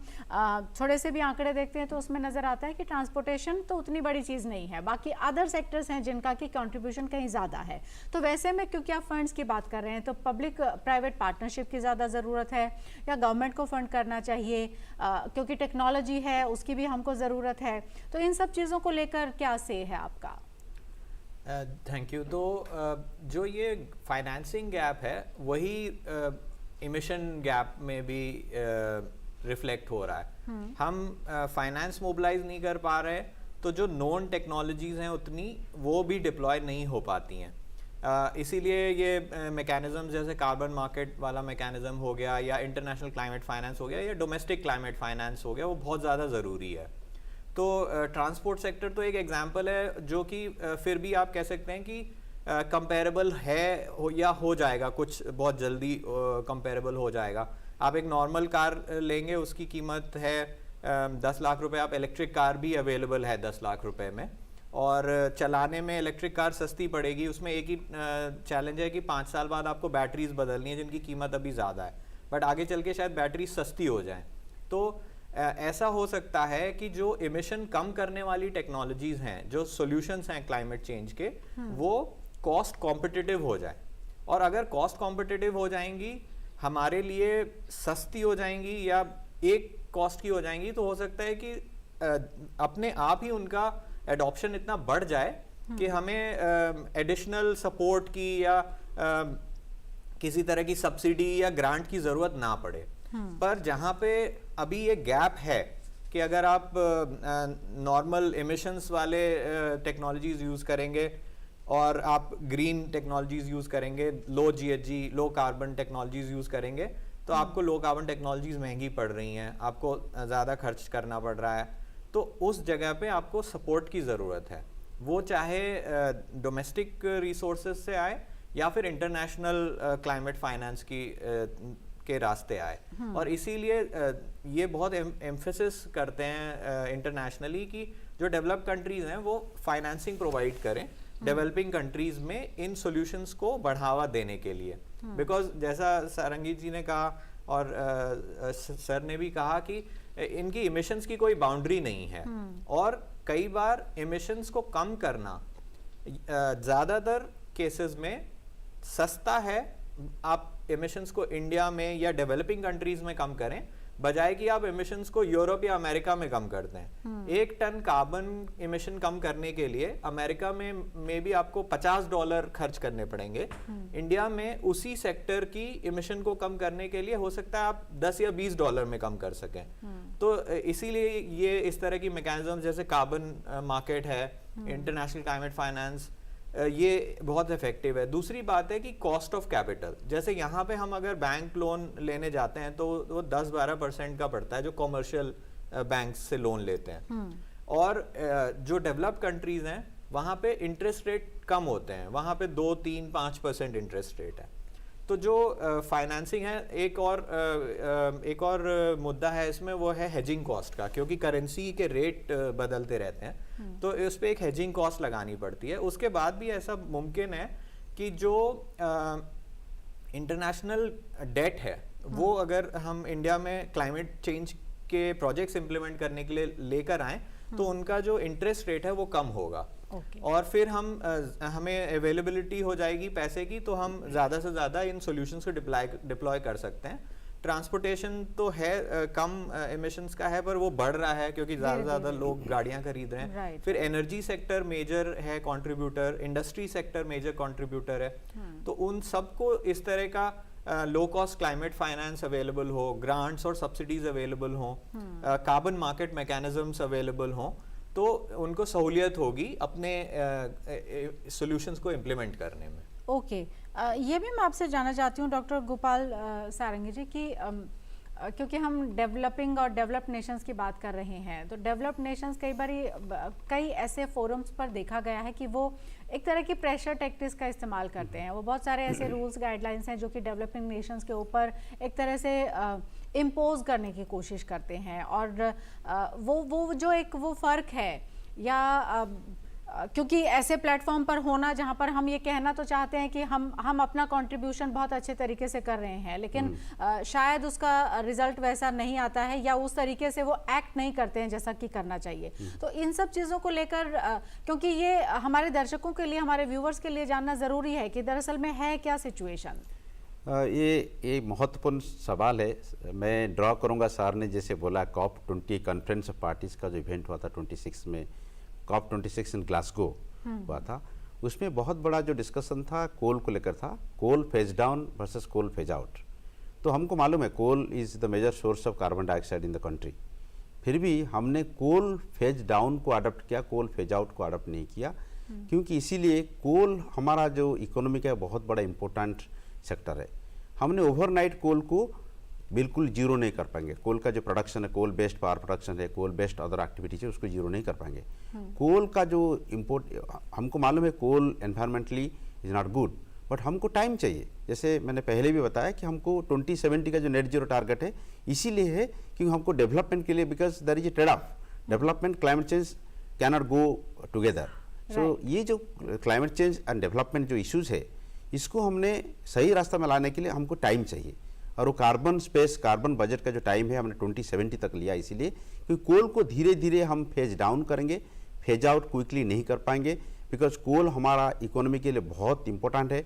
थोड़े से भी आंकड़े देखते हैं तो उसमें नज़र आता है कि ट्रांसपोर्टेशन तो उतनी बड़ी चीज़ नहीं है, बाकी अदर सेक्टर्स हैं जिनका कि कंट्रीब्यूशन कहीं ज़्यादा है। तो वैसे में क्योंकि आप फंड्स की बात कर रहे हैं, तो पब्लिक प्राइवेट पार्टनरशिप की ज़्यादा ज़रूरत है या गवर्नमेंट को फंड करना चाहिए, क्योंकि टेक्नोलॉजी है उसकी भी हमको ज़रूरत है। तो इन सब चीज़ों को लेकर क्या से है आपका? Thank you. तो जो ये फाइनेंसिंग गैप है वही इमिशन गैप में भी रिफ्लेक्ट हो रहा है। हम फाइनेंस मोबिलाइज नहीं कर पा रहे, तो जो नॉन टेक्नोलॉजीज़ हैं उतनी वो भी डिप्लॉय नहीं हो पाती हैं। इसीलिए ये मैकेनिज्म जैसे कार्बन मार्केट वाला मैकेनिज्म हो गया, या इंटरनेशनल क्लाइमेट फाइनेंस हो गया, या डोमेस्टिक क्लाइमेट फाइनेंस हो गया, वो बहुत ज़्यादा ज़रूरी है। तो ट्रांसपोर्ट सेक्टर तो एक एग्जांपल है जो कि फिर भी आप कह सकते हैं कि कंपेरेबल है या हो जाएगा, कुछ बहुत जल्दी कंपेरेबल हो जाएगा। आप एक नॉर्मल कार लेंगे, उसकी कीमत है 10 लाख रुपए। आप इलेक्ट्रिक कार भी अवेलेबल है 10 लाख रुपए में, और चलाने में इलेक्ट्रिक कार सस्ती पड़ेगी। उसमें एक ही चैलेंज है कि 5 साल बाद आपको बैटरीज बदलनी है, जिनकी कीमत अभी ज़्यादा है, बट आगे चल के शायद बैटरी सस्ती हो जाए। तो ऐसा हो सकता है कि जो इमिशन कम करने वाली टेक्नोलॉजीज हैं, जो सॉल्यूशंस हैं क्लाइमेट चेंज के, वो कॉस्ट कॉम्पिटिटिव हो जाए। और अगर कॉस्ट कॉम्पिटिटिव हो जाएंगी, हमारे लिए सस्ती हो जाएंगी या एक कॉस्ट की हो जाएंगी, तो हो सकता है कि अपने आप ही उनका एडॉप्शन इतना बढ़ जाए कि हमें एडिशनल सपोर्ट की या किसी तरह की सब्सिडी या ग्रांट की ज़रूरत ना पड़े। पर जहाँ पे अभी ये गैप है कि अगर आप नॉर्मल एमिशंस वाले टेक्नोलॉजीज यूज़ करेंगे और आप ग्रीन टेक्नोलॉजीज यूज़ करेंगे, low GHG, low carbon technologies use करेंगे, तो आपको लो कार्बन टेक्नोलॉजीज महंगी पड़ रही हैं, आपको ज़्यादा खर्च करना पड़ रहा है। तो उस जगह पे आपको सपोर्ट की ज़रूरत है, वो चाहे डोमेस्टिक रिसोर्सेज से आए या फिर इंटरनेशनल क्लाइमेट फाइनेंस के रास्ते आए। और इसीलिए ये बहुत एम्फेसिस करते हैं इंटरनेशनली कि जो डेवलप्ड कंट्रीज हैं वो फाइनेंसिंग प्रोवाइड करें डेवलपिंग कंट्रीज में इन सॉल्यूशंस को बढ़ावा देने के लिए। बिकॉज जैसा सारंगी जी ने कहा और सर ने भी कहा कि इनकी इमिशंस की कोई बाउंड्री नहीं है, और कई बार इमिशंस को कम करना ज़्यादातर केसेस में सस्ता है। आप एमिशंस को इंडिया में या डेवलपिंग कंट्रीज में कम करें, बजाय कि आप एमिशंस को यूरोप या अमेरिका में कम कर दें। 1 टन कार्बन एमिशन कम करने के लिए अमेरिका में भी आपको $50 खर्च करने पड़ेंगे। इंडिया में उसी सेक्टर की एमिशन को कम करने के लिए हो सकता है आप $10 या $20 में कम कर सकें। तो इसीलिए ये इस तरह की मैकेनिज्म जैसे कार्बन मार्केट है, इंटरनेशनल क्लाइमेट फाइनेंस, ये बहुत इफेक्टिव है। दूसरी बात है कि कॉस्ट ऑफ कैपिटल, जैसे यहाँ पे हम अगर बैंक लोन लेने जाते हैं तो वो 10-12% का पड़ता है जो कॉमर्शियल बैंक से लोन लेते हैं, और जो डेवलप्ड कंट्रीज हैं वहाँ पे इंटरेस्ट रेट कम होते हैं, वहाँ पे 2-3-5% इंटरेस्ट रेट है। तो जो फाइनेंसिंग है, एक और मुद्दा है इसमें, वो है हेजिंग कॉस्ट का, क्योंकि करेंसी के रेट बदलते रहते हैं, तो इस पे एक हेजिंग कॉस्ट लगानी पड़ती है। उसके बाद भी ऐसा मुमकिन है कि जो इंटरनेशनल डेट है वो अगर हम इंडिया में क्लाइमेट चेंज के प्रोजेक्ट्स इंप्लीमेंट करने के लिए लेकर आए, तो उनका जो इंटरेस्ट रेट है वो कम होगा। और फिर हमें अवेलेबिलिटी हो जाएगी पैसे की, तो हम ज़्यादा से ज़्यादा इन सॉल्यूशंस को डिप्लॉय कर सकते हैं। ट्रांसपोर्टेशन तो है कम एमिशंस का है, पर वो बढ़ रहा है क्योंकि ज़्यादा से ज़्यादा लोग गाड़ियाँ खरीद रहे हैं। फिर एनर्जी सेक्टर मेजर है contributor, industry sector major contributor है। तो उन सबको इस तरह का low cost climate finance available हो, ग्रांट्स और सब्सिडीज अवेलेबल हो, कार्बन मार्केट मैकेनिज्म्स अवेलेबल हो, तो उनको सहूलियत होगी अपने सॉल्यूशंस को इम्प्लीमेंट करने में। ओके, ये भी मैं आपसे जानना चाहती हूँ डॉक्टर गोपाल सारंगी जी कि क्योंकि हम डेवलपिंग और डेवलप्ड नेशंस की बात कर रहे हैं, तो डेवलप्ड नेशंस कई ऐसे फोरम्स पर देखा गया है कि वो एक तरह की प्रेशर टैक्टिक्स का इस्तेमाल करते हैं। वो बहुत सारे ऐसे रूल्स गाइडलाइंस हैं जो कि डेवलपिंग नेशंस के ऊपर एक तरह से इम्पोज करने की कोशिश करते हैं, और वो जो एक वो फ़र्क है, या क्योंकि ऐसे प्लेटफॉर्म पर होना जहां पर हम ये कहना तो चाहते हैं कि हम अपना कंट्रीब्यूशन बहुत अच्छे तरीके से कर रहे हैं, लेकिन शायद उसका रिजल्ट वैसा नहीं आता है, या उस तरीके से वो एक्ट नहीं करते हैं जैसा कि करना चाहिए। तो इन सब चीज़ों को लेकर, क्योंकि ये हमारे दर्शकों के लिए, हमारे व्यूवर्स के लिए जानना ज़रूरी है कि दरअसल में है क्या सिचुएशन। ये महत्वपूर्ण सवाल है। मैं ड्रॉ करूंगा, सर ने जैसे बोला COP20 कॉन्फ्रेंस ऑफ पार्टीज का जो इवेंट हुआ था 26 में, COP26 इन ग्लासगो हुआ था, उसमें बहुत बड़ा जो डिस्कशन था कोल को लेकर था, coal phase down versus coal phase out. तो हमको मालूम है coal is the major source of carbon dioxide in the country, फिर भी हमने कोल फेज डाउन को अडॉप्ट किया, कोल फेज आउट को अडॉप्ट नहीं किया, क्योंकि इसीलिए कोल हमारा जो इकोनॉमी का बहुत बड़ा इंपॉर्टेंट सेक्टर है। हमने ओवरनाइट कोल को बिल्कुल जीरो नहीं कर पाएंगे। कोल का जो प्रोडक्शन है, कोल बेस्ड पावर प्रोडक्शन है, कोल बेस्ड अदर एक्टिविटीज है, उसको जीरो नहीं कर पाएंगे। कोल का जो इम्पोर्ट, हमको मालूम है coal environmentally is not good, but हमको टाइम चाहिए। जैसे मैंने पहले भी बताया कि हमको 2070 का जो नेट जीरो टारगेट है इसीलिए है क्योंकि हमको डेवलपमेंट के लिए, because there is a trade off, development climate change can not go together. So ये जो climate change and development issues इश्यूज़ है इसको हमने सही रास्ता में लाने के लिए हमको टाइम चाहिए, और वो कार्बन स्पेस, कार्बन बजट का जो टाइम है हमने 2070 तक लिया इसीलिए क्योंकि कोल को धीरे धीरे हम फेज डाउन करेंगे, फेज आउट क्विकली नहीं कर पाएंगे, बिकॉज कोल हमारा इकोनॉमी के लिए बहुत इंपॉर्टेंट है।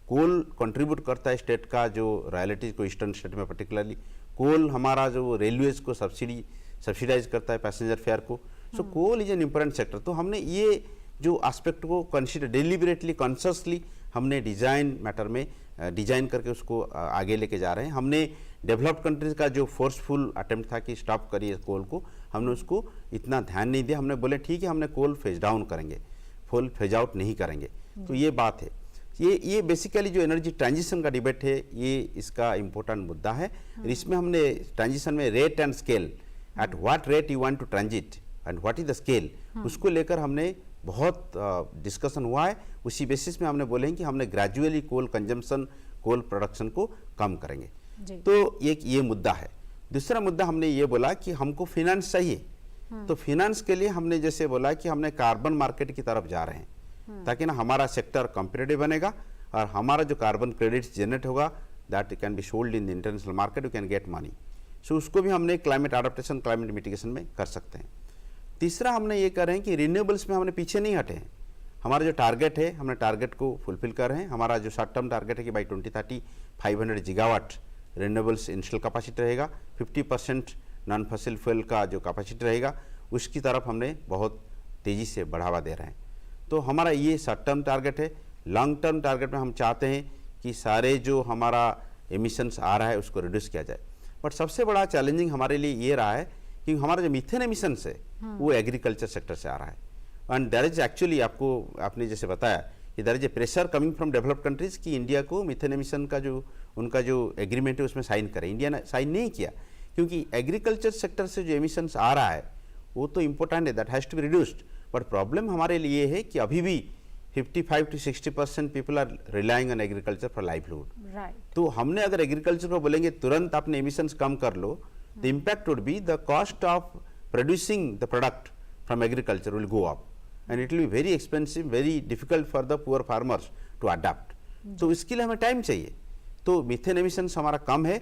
कोल कंट्रीब्यूट करता है स्टेट का जो रॉयल्टीज को, ईस्टर्न स्टेट में पर्टिकुलरली कोल हमारा जो रेलवेज को सब्सिडाइज करता है पैसेंजर फेयर को। So coal is an important sector. तो हमने ये जो एस्पेक्ट को कंसिडर डेलिबरेटली, कॉन्शियसली हमने डिजाइन मैटर में डिजाइन करके उसको आगे लेके जा रहे हैं। हमने डेवलप्ड कंट्रीज का जो फोर्सफुल अटेम्प्ट था कि स्टॉप करिए कोल को, हमने उसको इतना ध्यान नहीं दिया। हमने बोले ठीक है हमने कोल फेज डाउन करेंगे, फुल फेज आउट नहीं करेंगे। तो ये बात है, ये बेसिकली जो एनर्जी ट्रांजिशन का डिबेट है ये इसका इम्पोर्टेंट मुद्दा है। इसमें हमने ट्रांजिशन में rate and scale, at what rate you want to transit and what is the scale, उसको लेकर हमने बहुत डिस्कशन हुआ है। उसी बेसिस में हमने बोले हैं कि हमने ग्रेजुअली कोल कंजम्पशन, कोल प्रोडक्शन को कम करेंगे। तो एक ये मुद्दा है। दूसरा मुद्दा हमने ये बोला कि हमको फिनेंस चाहिए, तो फिनेंस के लिए हमने जैसे बोला कि हमने कार्बन मार्केट की तरफ जा रहे हैं ताकि ना हमारा सेक्टर कॉम्पिटिटिव बनेगा और हमारा जो कार्बन क्रेडिट्स जनरेट होगा that can be sold in the international market, you can get money. So उसको भी हमने क्लाइमेट एडाप्टेशन, क्लाइमेट मिटिगेशन में कर सकते हैं। तीसरा हमने ये कर रहे हैं कि रिन्यूएबल्स में हमने पीछे नहीं हटे हैं। हमारा जो टारगेट है हमने टारगेट को फुलफिल कर रहे हैं। हमारा जो शॉर्ट टर्म टारगेट है कि by 2030 500 gigawatt renewables install capacity रहेगा, 50% नॉन फसिल फ्यूल का जो कैपेसिटी रहेगा उसकी तरफ हमने बहुत तेज़ी से बढ़ावा दे रहे हैं। तो हमारा ये शॉर्ट टर्म टारगेट है। लॉन्ग टर्म टारगेट में हम चाहते हैं कि सारे जो हमारा एमिशंस आ रहा है उसको रिड्यूस किया जाए। बट सबसे बड़ा चैलेंजिंग हमारे लिए ये रहा है कि हमारा जो मीथेन एमिशंस है वो एग्रीकल्चर सेक्टर से आ रहा है। एंड देयर इज एक्चुअली, आपने जैसे बताया कि there is a pressure coming from developed countries कि इंडिया को मीथेन एमिशन का जो उनका जो एग्रीमेंट है उसमें साइन करें। इंडिया ने साइन नहीं किया क्योंकि एग्रीकल्चर सेक्टर से जो एमिशंस आ रहा है वो तो इंपॉर्टेंट है, that has to be reduced. But problem हमारे लिए है कि अभी भी 55 to 60% people are relying on agriculture for livelihood. तो हमने अगर एग्रीकल्चर को बोलेंगे तुरंत अपने एमिशंस कम कर लो, the impact would be the cost of producing the product from agriculture will go up and it will be very expensive, very difficult for the poor farmers to adapt. तो इसके लिए हमें टाइम चाहिए। तो methane emissions हमारा कम है,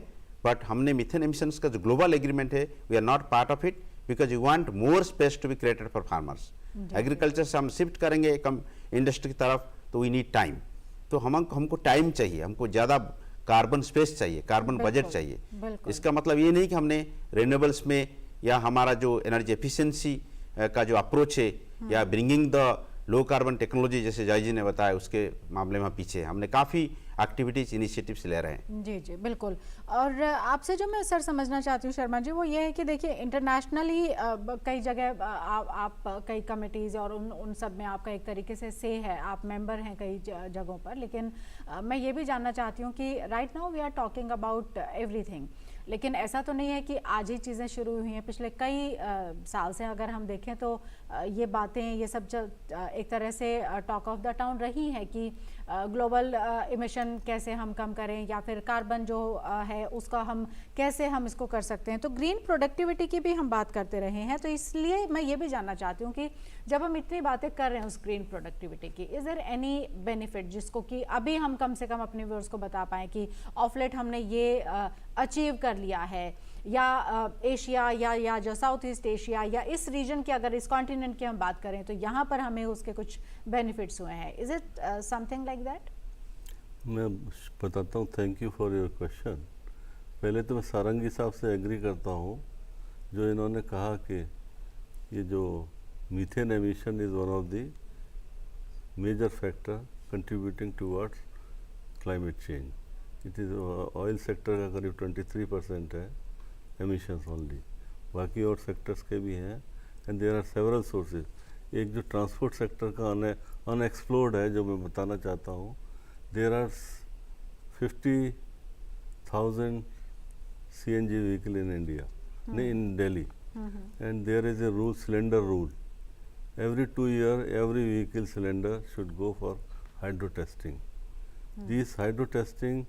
but हमने methane emissions का जो ग्लोबल एग्रीमेंट है we are not part of it because you want more space to be created for farmers. Agriculture से हम शिफ्ट करेंगे कम इंडस्ट्री की तरफ, तो वी नीड टाइम। तो हमको टाइम चाहिए, हमको ज़्यादा कार्बन स्पेस चाहिए, कार्बन बजट चाहिए। इसका मतलब ये नहीं कि हमने रिन्यूएबल्स में या हमारा जो एनर्जी एफिशिएंसी का जो अप्रोच है या bringing the low carbon technology जैसे जय जी ने बताया उसके मामले में पीछे हमने काफ़ी एक्टिविटीज इनिशिएटिव्स ले रहे हैं। जी जी बिल्कुल। और आपसे जो मैं सर समझना चाहती हूँ शर्मा जी वो ये है कि देखिए इंटरनेशनली कई जगह आप कई कमिटीज़ और उन सब में आपका एक तरीके से है, आप मेंबर हैं कई जगहों पर। लेकिन मैं ये भी जानना चाहती हूँ कि right now we are talking about everything, लेकिन ऐसा तो नहीं है कि आज ही चीज़ें शुरू हुई हैं। पिछले कई साल से अगर हम देखें तो ये बातें, ये सब एक तरह से टॉक ऑफ द टाउन रही है कि ग्लोबल इमिशन कैसे हम कम करें या फिर कार्बन जो है उसका हम कैसे हम इसको कर सकते हैं। तो ग्रीन प्रोडक्टिविटी की भी हम बात करते रहे हैं। तो इसलिए मैं ये भी जानना चाहती हूँ कि जब हम इतनी बातें कर रहे हैं उस ग्रीन प्रोडक्टिविटी की, इज़ देयर एनी बेनिफिट जिसको कि अभी हम कम से कम अपने व्यूअर्स को बता पाएँ कि ऑफ लेट हमने ये अचीव कर लिया है, या एशिया या जो साउथ ईस्ट एशिया या इस रीजन के, अगर इस कॉन्टिनेंट की हम बात करें तो यहाँ पर हमें उसके कुछ बेनिफिट्स हुए हैं। Is it something like that? मैं बताता हूँ। Thank you for your question. पहले तो मैं सारंगी साहब से एग्री करता हूँ जो इन्होंने कहा कि ये जो methane emission is one of the major factor contributing towards climate change. It is oil sector का करीब 23% है एमिशंस ओनली, बाकी और सेक्टर्स के भी हैं and there are several sources. एक जो ट्रांसपोर्ट सेक्टर का अनएक्सप्लोर्ड है जो मैं बताना चाहता हूँ, there are 50,000 CNG vehicle in India, in Delhi, and there is a rule, cylinder rule. Every 2 years, every vehicle cylinder should go for hydro testing. These hydro testing,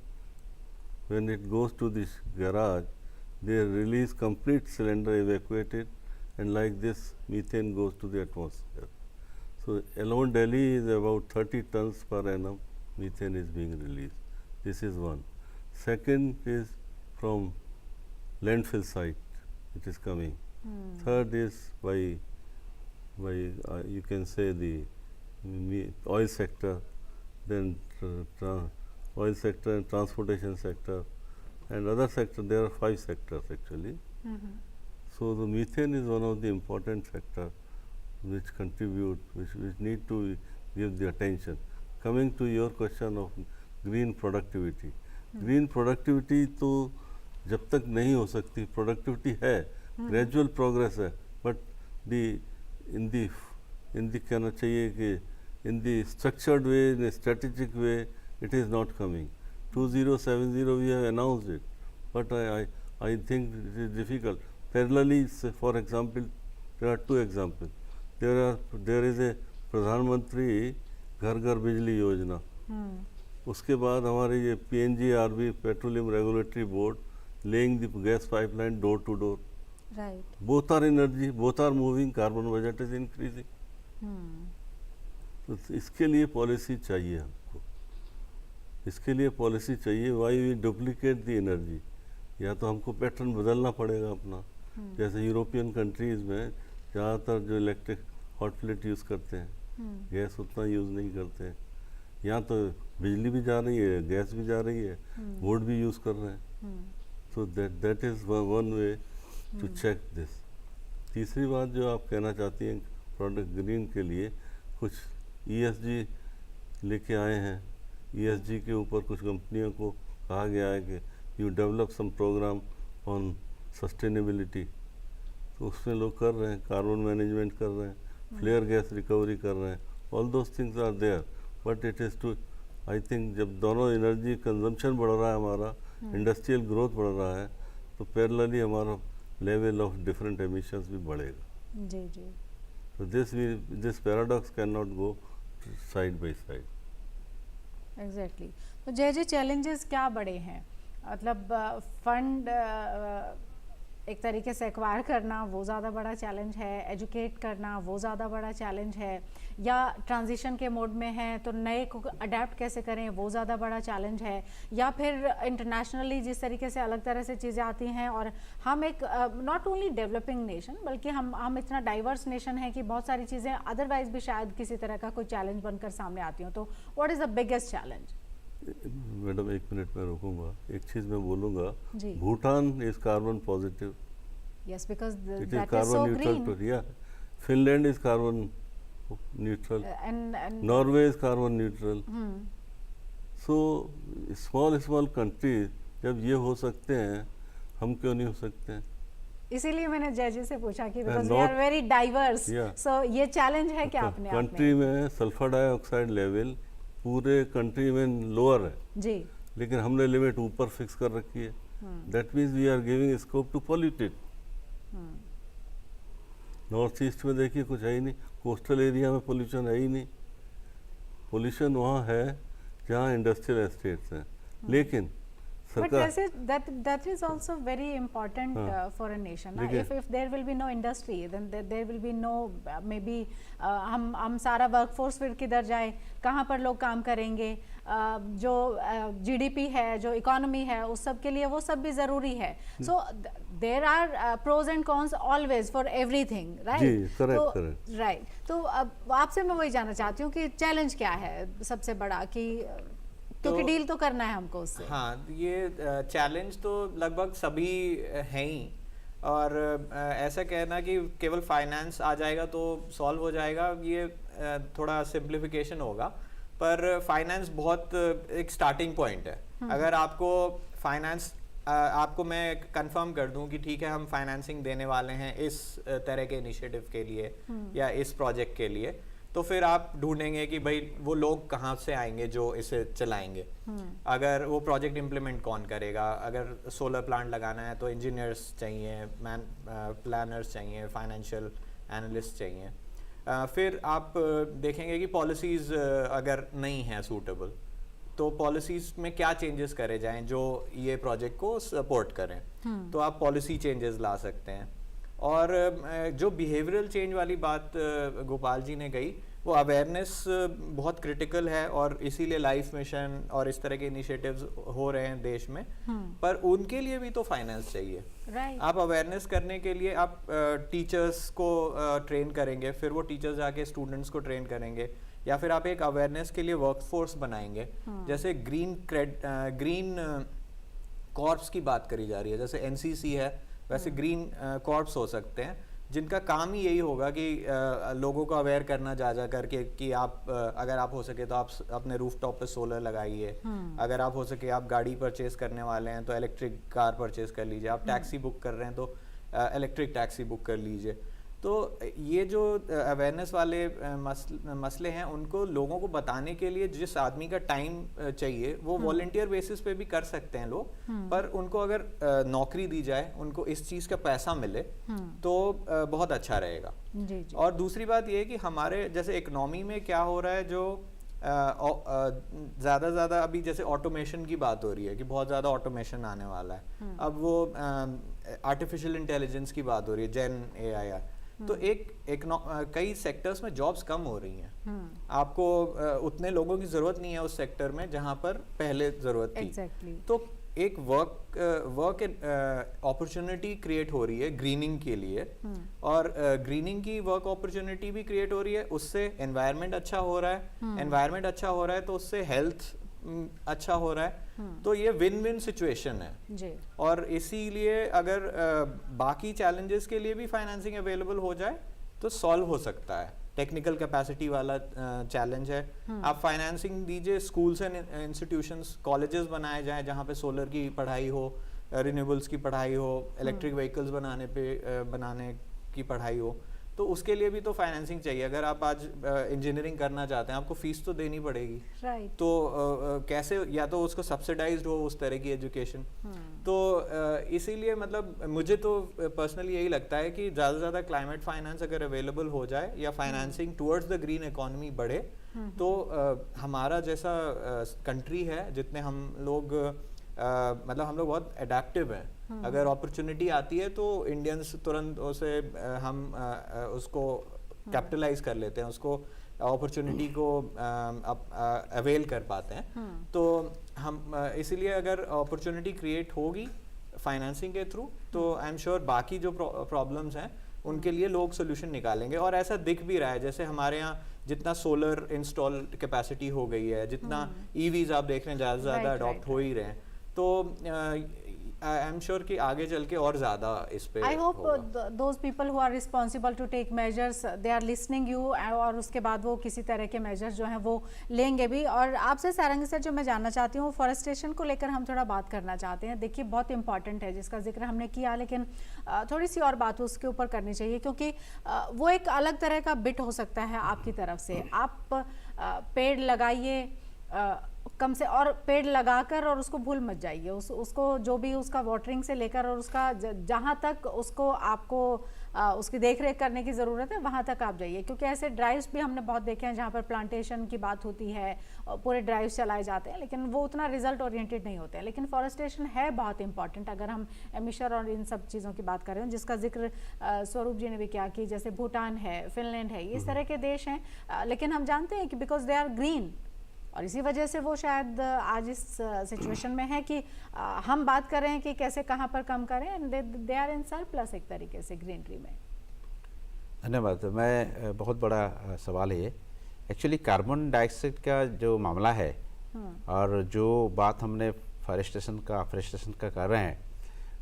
when it goes to this garage, they release complete cylinder evacuated, and like this methane goes to the atmosphere. So alone Delhi is about 30 tons per annum methane is being released. This is one. Second is from landfill site, it is coming. Third is by you can say the oil sector, then oil sector and transportation sector and other sector. There are 5 sectors actually. So the methane is one of the important factor which contribute, which need to give the attention. Coming to your question of green productivity, green productivity तो जब तक नहीं हो सकती, productivity है, gradual progress है, but in the कहना चाहिए कि in the structured way, in a strategic way, it is not coming. 2070 we have announced it, but I think it is difficult. Parallelly, for example, there are 2 examples. There is a प्रधानमंत्री घर घर बिजली योजना, उसके बाद हमारे ये PNGRB petroleum regulatory board laying the gas pipeline door to door. Right. Both are energy, both are moving, carbon budget is increasing. तो इसके लिए पॉलिसी चाहिए हमको, इसके लिए पॉलिसी चाहिए. Why we duplicate the energy, या तो हमको पैटर्न बदलना पड़ेगा अपना. जैसे यूरोपियन कंट्रीज़ में ज़्यादातर जो इलेक्ट्रिक हॉट प्लेट यूज़ करते हैं, गैस उतना यूज़ नहीं करते हैं. यहाँ तो बिजली भी जा रही है, गैस भी जा रही है, वोट भी यूज़ कर रहे हैं. तो that is one way to check this. तीसरी बात जो आप कहना चाहती हैं प्रोडक्ट ग्रीन के लिए, कुछ ESG लेके आए हैं. ESG के ऊपर कुछ कंपनियों को कहा गया है कि you develop some programme on sustainability. तो उसमें लोग कर रहे हैं, कार्बन मैनेजमेंट कर रहे हैं, फ्लेयर गैस रिकवरी कर रहे हैं. All those things are there, but it is to, I think जब दोनों एनर्जी कंजम्पशन बढ़ रहा है, हमारा इंडस्ट्रियल ग्रोथ बढ़ रहा है, तो पैरेलली हमारा लेवल ऑफ डिफरेंट एमिशंस भी बढ़ेगा. जी जी. So this paradox cannot go side by side. Exactly. तो जय चैलेंजेस क्या बड़े हैं? मतलब फंड एक तरीके से एक्वायर करना वो ज़्यादा बड़ा चैलेंज है, एजुकेट करना वो ज़्यादा बड़ा चैलेंज है, या ट्रांजिशन के मोड में है तो नए को अडेप्ट कैसे करें वो ज़्यादा बड़ा चैलेंज है, या फिर इंटरनेशनली जिस तरीके से अलग तरह से चीज़ें आती हैं, और हम एक नॉट ओनली डेवलपिंग नेशन बल्कि हम इतना डाइवर्स नेशन है कि बहुत सारी चीज़ें अदरवाइज भी शायद किसी तरह का कोई चैलेंज बनकर सामने आती हों. तो what is the biggest challenge? Madam 1 minute में रुकूंगा, एक चीज़ मैं बोलूँगा. जी. Bhutan is carbon positive. Yes, because it is that is carbon so neutral. green. Yeah, Finland is carbon neutral. And Norway is carbon neutral. So small countries जब ये हो सकते हैं, हम क्यों नहीं हो सकते हैं? इसीलिए मैंने जय जी से पूछा कि because we not- are very diverse. Yeah. So ये चैलेंज है क्या अपने आप कंट्री में? में सल्फर डाइऑक्साइड लेवल पूरे कंट्री में लोअर है, जी. लेकिन हमने लिमिट ऊपर फिक्स कर रखी है. That means we are giving scope to polluted. North east में देखिए कुछ है ही नहीं, कोस्टल एरिया में पोल्यूशन है ही नहीं. पोल्यूशन वहाँ है जहाँ इंडस्ट्रियल एस्टेट्स हैं, लेकिन But सरकार that is also very important for a nation. देखिए. If there will be no industry, then there will be no maybe हम सारा वर्कफोर्स फिर किधर जाए, कहाँ पर लोग काम करेंगे, जो GDP है, जो इकोनॉमी है, उस सब के लिए वो सब भी ज़रूरी है. So there are pros and cons always for everything, right? Ji, correct. Right. तो अब आपसे मैं वही जानना चाहती हूँ कि चैलेंज क्या है सबसे बड़ा, कि क्योंकि डील तो करना है हमको उससे. हाँ, ये चैलेंज तो लगभग सभी हैं ही, और ऐसा कहना कि केवल फाइनेंस आ जाएगा तो सॉल्व हो जाएगा, ये थोड़ा सिंप्लीफिकेशन होगा. पर फाइनेंस बहुत एक स्टार्टिंग पॉइंट है. अगर आपको फाइनेंस, आपको मैं कंफर्म कर दूं कि ठीक है हम फाइनेंसिंग देने वाले हैं इस तरह के इनिशिएटिव के लिए या इस प्रोजेक्ट के लिए, तो फिर आप ढूंढेंगे कि भाई वो लोग कहाँ से आएंगे जो इसे चलाएंगे. अगर वो प्रोजेक्ट इम्प्लीमेंट कौन करेगा, अगर सोलर प्लांट लगाना है तो इंजीनियर्स चाहिए, प्लानर्स चाहिए, फाइनेंशियल एनालिस्ट चाहिए. फिर आप देखेंगे कि पॉलिसीज़ अगर नहीं है सूटेबल, तो पॉलिसीज़ में क्या चेंजेस करे जाएं जो ये प्रोजेक्ट को सपोर्ट करें। तो आप पॉलिसी चेंजेस ला सकते हैं। और जो बिहेवियरल चेंज वाली बात गोपाल जी ने कही, वो अवेयरनेस बहुत क्रिटिकल है, और इसीलिए लाइफ मिशन और इस तरह के इनिशिएटिव्स हो रहे हैं देश में। पर उनके लिए भी तो फाइनेंस चाहिए। आप अवेयरनेस करने के लिए आप टीचर्स को ट्रेन करेंगे, फिर वो टीचर्स जाके स्टूडेंट्स को ट्रेन करेंगे, या फिर आप एक अवेयरनेस के लिए वर्कफोर्स बनाएंगे। जैसे ग्रीन कॉर्प्स की बात करी जा रही है, जैसे एनसीसी है, वैसे ग्रीन कॉर्प्स हो सकते हैं, जिनका काम ही यही होगा कि लोगों को अवेयर करना जा करके कि आप अगर आप हो सके तो आप अपने रूफटॉप पे सोलर लगाइए, अगर आप हो सके आप गाड़ी परचेज करने वाले हैं तो इलेक्ट्रिक कार परचेज कर लीजिए, आप टैक्सी बुक कर रहे हैं तो इलेक्ट्रिक टैक्सी बुक कर लीजिए। तो ये जो अवेयरनेस वाले मसले हैं, उनको लोगों को बताने के लिए जिस आदमी का टाइम चाहिए वो वॉलंटियर बेसिस पे भी कर सकते हैं लोग, पर उनको अगर नौकरी दी जाए, उनको इस चीज़ का पैसा मिले तो बहुत अच्छा रहेगा। जी। और दूसरी बात ये है कि हमारे जैसे इकोनॉमी में क्या हो रहा है, जो ज़्यादा अभी जैसे ऑटोमेशन की बात हो रही है कि बहुत ज़्यादा ऑटोमेशन आने वाला है। अब वो आर्टिफिशियल इंटेलिजेंस की बात हो रही है, जेन AI। तो कई सेक्टर्स में जॉब्स कम हो रही हैं। आपको उतने लोगों की जरूरत नहीं है उस सेक्टर में जहां पर पहले जरूरत थी। तो एक वर्क अपॉर्चुनिटी क्रिएट हो रही है ग्रीनिंग के लिए, और ग्रीनिंग की वर्क अपॉर्चुनिटी भी क्रिएट हो रही है, उससे एनवायरनमेंट अच्छा हो रहा है। एनवायरनमेंट अच्छा हो रहा है तो उससे हेल्थ अच्छा हो रहा है। तो ये विन विन सिचुएशन है जी। और इसीलिए अगर बाकी चैलेंजेस के लिए भी फाइनेंसिंग अवेलेबल हो जाए तो सॉल्व हो सकता है। टेक्निकल कैपेसिटी वाला चैलेंज है, आप फाइनेंसिंग दीजिए, स्कूल्स एंड इंस्टीट्यूशंस, कॉलेजेस बनाए जाएं जहाँ पे सोलर की पढ़ाई हो, रिन्यूएबल्स की पढ़ाई हो, इलेक्ट्रिक व्हीकल्स बनाने की पढ़ाई हो। तो उसके लिए भी तो फाइनेंसिंग चाहिए। अगर आप आज इंजीनियरिंग करना चाहते हैं, आपको फीस तो देनी पड़ेगी। तो कैसे, या तो उसको सब्सिडाइज्ड हो उस तरह की एजुकेशन। तो इसीलिए मतलब मुझे तो पर्सनली यही लगता है कि ज़्यादा से ज़्यादा क्लाइमेट फाइनेंस अगर अवेलेबल हो जाए या financing towards the green economy बढ़े, तो हमारा जैसा कंट्री है, जितने हम लोग मतलब हम लोग बहुत एडेप्टिव हैं। अगर अपॉर्चुनिटी आती है तो इंडियंस तुरंत उसे हम उसको कैपिटलाइज कर लेते हैं, उसको अपॉर्चुनिटी को अवेल कर पाते हैं। तो हम इसीलिए अगर अपॉर्चुनिटी क्रिएट होगी फाइनेंसिंग के थ्रू, तो आई एम श्योर बाकी जो प्रॉब्लम्स हैं उनके लिए लोग सोल्यूशन निकालेंगे। और ऐसा दिख भी रहा है, जैसे हमारे यहाँ जितना सोलर इंस्टॉल कैपेसिटी हो गई है, जितना EVs आप देख रहे हैं ज़्यादा से ज़्यादा अडॉप्ट हो ही रहे हैं। तो आई एम श्योर कि आगे चल के और ज़्यादा इस पे I hope those people who are responsible to take measures, they are listening you, और उसके बाद वो किसी तरह के मेजर्स जो हैं वो लेंगे भी। और आपसे सारंगी सर, जो मैं जानना चाहती हूँ, फॉरेस्टेशन को लेकर हम थोड़ा बात करना चाहते हैं। देखिए बहुत इंपॉर्टेंट है, जिसका जिक्र हमने किया, लेकिन थोड़ी सी और बात उसके ऊपर करनी चाहिए, क्योंकि वो एक अलग तरह का बिट हो सकता है आपकी तरफ से। आप पेड़ लगाइए कम से, और पेड़ लगाकर और उसको भूल मत जाइए, उसको जो भी उसका वाटरिंग से लेकर और उसका जहाँ तक उसको आपको उसकी देखरेख करने की ज़रूरत है वहाँ तक आप जाइए। क्योंकि ऐसे ड्राइव्स भी हमने बहुत देखे हैं जहाँ पर प्लांटेशन की बात होती है, पूरे ड्राइव्स चलाए जाते हैं, लेकिन वो उतना रिजल्ट ओरिएंटेड नहीं होते हैं। लेकिन फॉरेस्टेशन है बहुत इंपॉर्टेंट अगर हम एमिशन और इन सब चीज़ों की बात करें, जिसका जिक्र स्वरूप जी ने भी किया कि जैसे भूटान है, फिनलैंड है, इस तरह के देश हैं। लेकिन हम जानते हैं कि बिकॉज दे आर ग्रीन, और इसी वजह से वो शायद आज इस सिचुएशन में है कि हम बात कर रहे हैं कि कैसे कहाँ पर कम करें, and they are in surplus एक तरीके से ग्रीनरी में। धन्यवाद। मैं बहुत बड़ा सवाल है ये। एक्चुअली कार्बन डाइऑक्साइड का जो मामला है और जो बात हमने फॉरेस्टेशन का कर रहे हैं,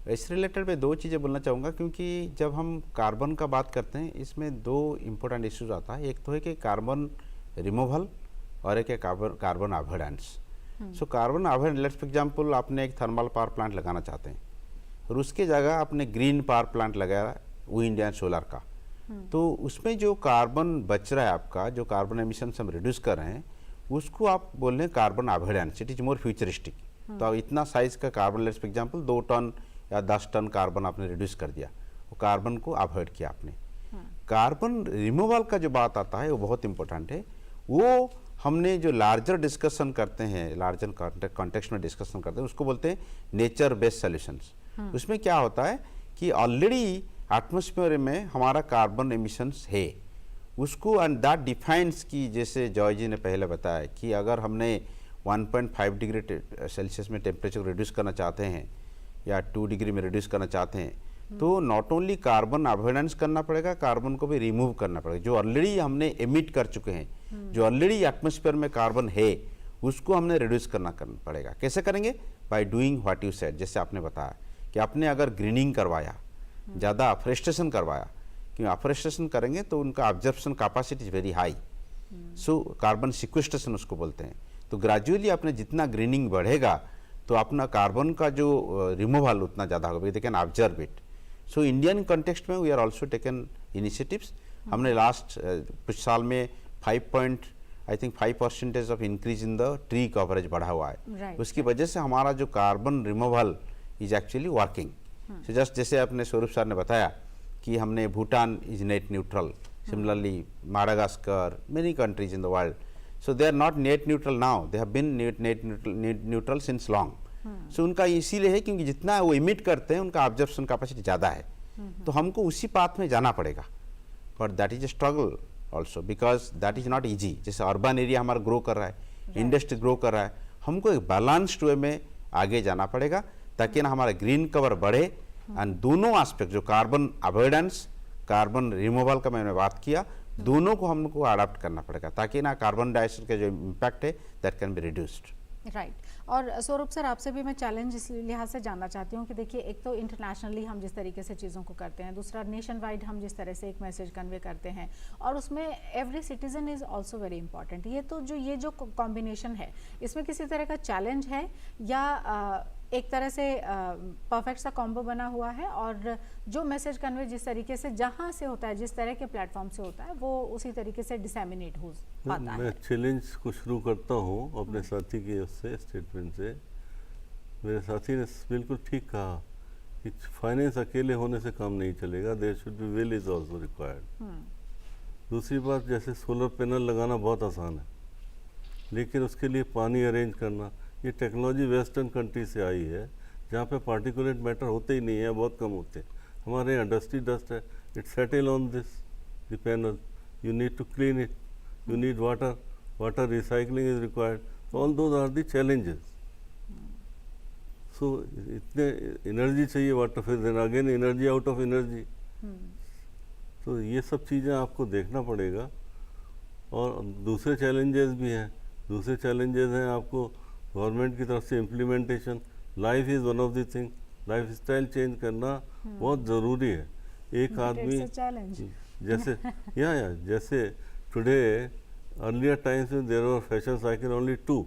इस रिलेटेड मैं दो चीज़ें बोलना चाहूँगा। क्योंकि जब हम कार्बन का बात करते हैं, इसमें दो इम्पोर्टेंट इश्यूज आता है। एक तो है कि कार्बन रिमूवल और एक है carbon avoidance. So carbon avoidance, let's for example आपने एक थर्मल पावर प्लांट लगाना चाहते हैं और उसके जगह आपने ग्रीन पावर प्लांट लगाया विंड एंड सोलर का, तो उसमें जो कार्बन बच रहा है आपका, जो कार्बन एमिशन हम रिड्यूस कर रहे हैं, उसको आप बोल रहे हैं carbon avoidance. It is more futuristic. तो इतना साइज का carbon, let's for example 2 ton या 10 टन कार्बन आपने रिड्यूस कर दिया, वो कार्बन को अवॉइड किया आपने। कार्बन रिमूवल का जो बात आता है वो बहुत इम्पोर्टेंट है। वो हमने जो लार्जर डिस्कशन करते हैं, लार्जर कॉन्टेक्स्ट में डिस्कशन करते हैं, उसको बोलते हैं नेचर बेस्ड सॉल्यूशंस। उसमें क्या होता है कि ऑलरेडी एटमॉस्फेयर में हमारा कार्बन एमिशंस है उसको, एंड दैट डिफाइंस कि जैसे जॉय जी ने पहले बताया कि अगर हमने 1.5 डिग्री सेल्सियस में टेम्परेचर को रिड्यूस करना चाहते हैं या 2 डिग्री में रिड्यूस करना चाहते हैं, तो नॉट ओनली कार्बन अवॉइडेंस करना पड़ेगा, कार्बन को भी रिमूव करना पड़ेगा। जो ऑलरेडी हमने एमिट कर चुके हैं, जो ऑलरेडी एटमॉस्फेयर में कार्बन है, उसको हमने रिड्यूस करना पड़ेगा। कैसे करेंगे? By doing what you said, जैसे आपने बताया कि आपने अगर ग्रीनिंग करवाया, ज़्यादा अफॉरेस्टेशन करवाया, क्योंकि अफॉरेस्टेशन करेंगे तो उनका absorption capacity is very high, so carbon sequestration उसको बोलते हैं। तो ग्रेजुअली आपने जितना ग्रीनिंग बढ़ेगा तो अपना कार्बन का जो रिमूवल उतना ज़्यादा होगा, they can observe it. So Indian context में we are also taken initiatives. हमने लास्ट कुछ साल में 5% of increase in the tree coverage बढ़ा हुआ है। उसकी वजह से हमारा जो carbon removal is actually working. So just जैसे अपने स्वरूप सर ने बताया कि हमने Bhutan is net neutral, similarly Madagascar, many countries in the world, so they are not net neutral now, they have been net neutral since long। so उनका इसीलिए है क्योंकि जितना वो इमिट करते हैं उनका ऑब्जर्प्शन कैपेसिटी ज़्यादा है। तो हमको उसी पाथ में जाना पड़ेगा, but that is a struggle also because that is not easy. जैसे अर्बन एरिया हमारा ग्रो कर रहा है, इंडस्ट्री ग्रो कर रहा है, हमको एक बैलेंस्ड वे में आगे जाना पड़ेगा ताकि ना हमारा ग्रीन कवर बढ़े एंड दोनों एस्पेक्ट जो कार्बन अवॉइडेंस, कार्बन रिमूवल का मैंने बात किया, दोनों को हमको अडॉप्ट करना पड़ेगा ताकि ना कार्बन डाइऑक्साइड का जो इम्पैक्ट है that can be reduced. Right. और स्वरूप सर, आपसे भी मैं चैलेंज इस लिहाज से जानना चाहती हूँ कि देखिए, एक तो इंटरनेशनली हम जिस तरीके से चीज़ों को करते हैं, दूसरा नेशन वाइड हम जिस तरह से एक मैसेज कन्वे करते हैं, और उसमें every citizen is also very important. ये जो कॉम्बिनेशन है, इसमें किसी तरह का चैलेंज है या एक तरह से परफेक्ट सा कॉम्बो बना हुआ है, और जो मैसेज कन्वे जिस तरीके से जहाँ से होता है, जिस तरह के प्लेटफॉर्म से होता है, वो उसी तरीके से डिसेमिनेट हो पाता है। मैं चैलेंज को शुरू करता हूँ अपने साथी के उससे स्टेटमेंट से। मेरे साथी ने बिल्कुल ठीक कहा कि फाइनेंस अकेले होने से काम नहीं चलेगा, there should be will is also required. दूसरी बात, जैसे सोलर पैनल लगाना बहुत आसान है, लेकिन उसके लिए पानी अरेंज करना, ये टेक्नोलॉजी वेस्टर्न कंट्री से आई है जहाँ पे पार्टिकुलेट मैटर होते ही नहीं है, बहुत कम होते हैं। हमारे यहाँ डस्टी डस्ट है, it settle on this the panel, you need to clean it, you need water, water recycling is required, all those are the challenges. So इतने एनर्जी चाहिए वाटर, फिर then again energy out of energy. तो ये सब चीज़ें आपको देखना पड़ेगा। और दूसरे चैलेंजेस भी हैं, दूसरे चैलेंजेस हैं आपको गवर्नमेंट की तरफ से implementation. Life is one of the thing, life style change करना बहुत ज़रूरी है। एक आदमी जैसे जैसे टुडे, अर्लियर टाइम्स में there were fashion cycle only 2,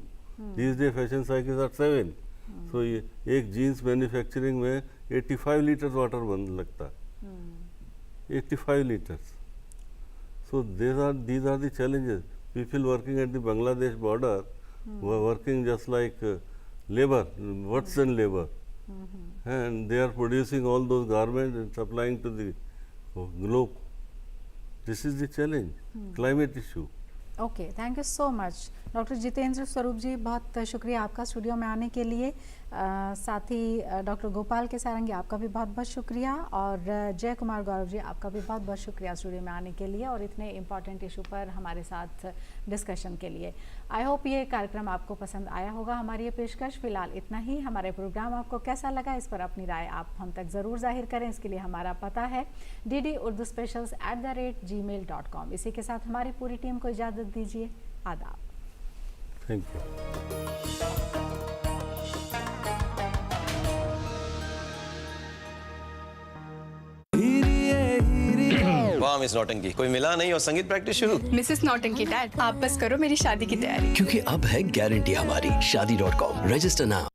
this day fashion cycles are 7। So ये एक जीन्स मैन्युफैक्चरिंग में 85 लीटर वाटर बन लगता है, 85 litres. So these are the challenges. People working at the Bangladesh border were working just like labor, worse than labor, and they are producing all those garments and supplying to the globe. This is the challenge, climate issue. Okay, thank you so much doctor Jitendra स्वरूप जी, बहुत शुक्रिया आपका studio में आने के लिए। साथ ही doctor Gopal K सारंगी, आपका भी बहुत बहुत शुक्रिया, और जय कुमार गौरव जी, आपका भी बहुत बहुत शुक्रिया स्टूडियो में आने के लिए और इतने इम्पॉर्टेंट इशू पर हमारे साथ डिस्कशन के लिए। आई होप ये कार्यक्रम आपको पसंद आया होगा, हमारी ये पेशकश। फिलहाल इतना ही। हमारे प्रोग्राम आपको कैसा लगा, इस पर अपनी राय आप हम तक ज़रूर जाहिर करें। इसके लिए हमारा पता है ddurduspecials@gmail.com। इसी के साथ हमारी पूरी टीम को इजाज़त दीजिए। आदाब। Thank you. वाह मिस नौटंकी, कोई मिला नहीं और संगीत प्रैक्टिस शुरू। मिसेस नौटंकी डैड, आप बस करो मेरी शादी की तैयारी, क्योंकि अब है गारंटी हमारी। Shaadi.com, register now.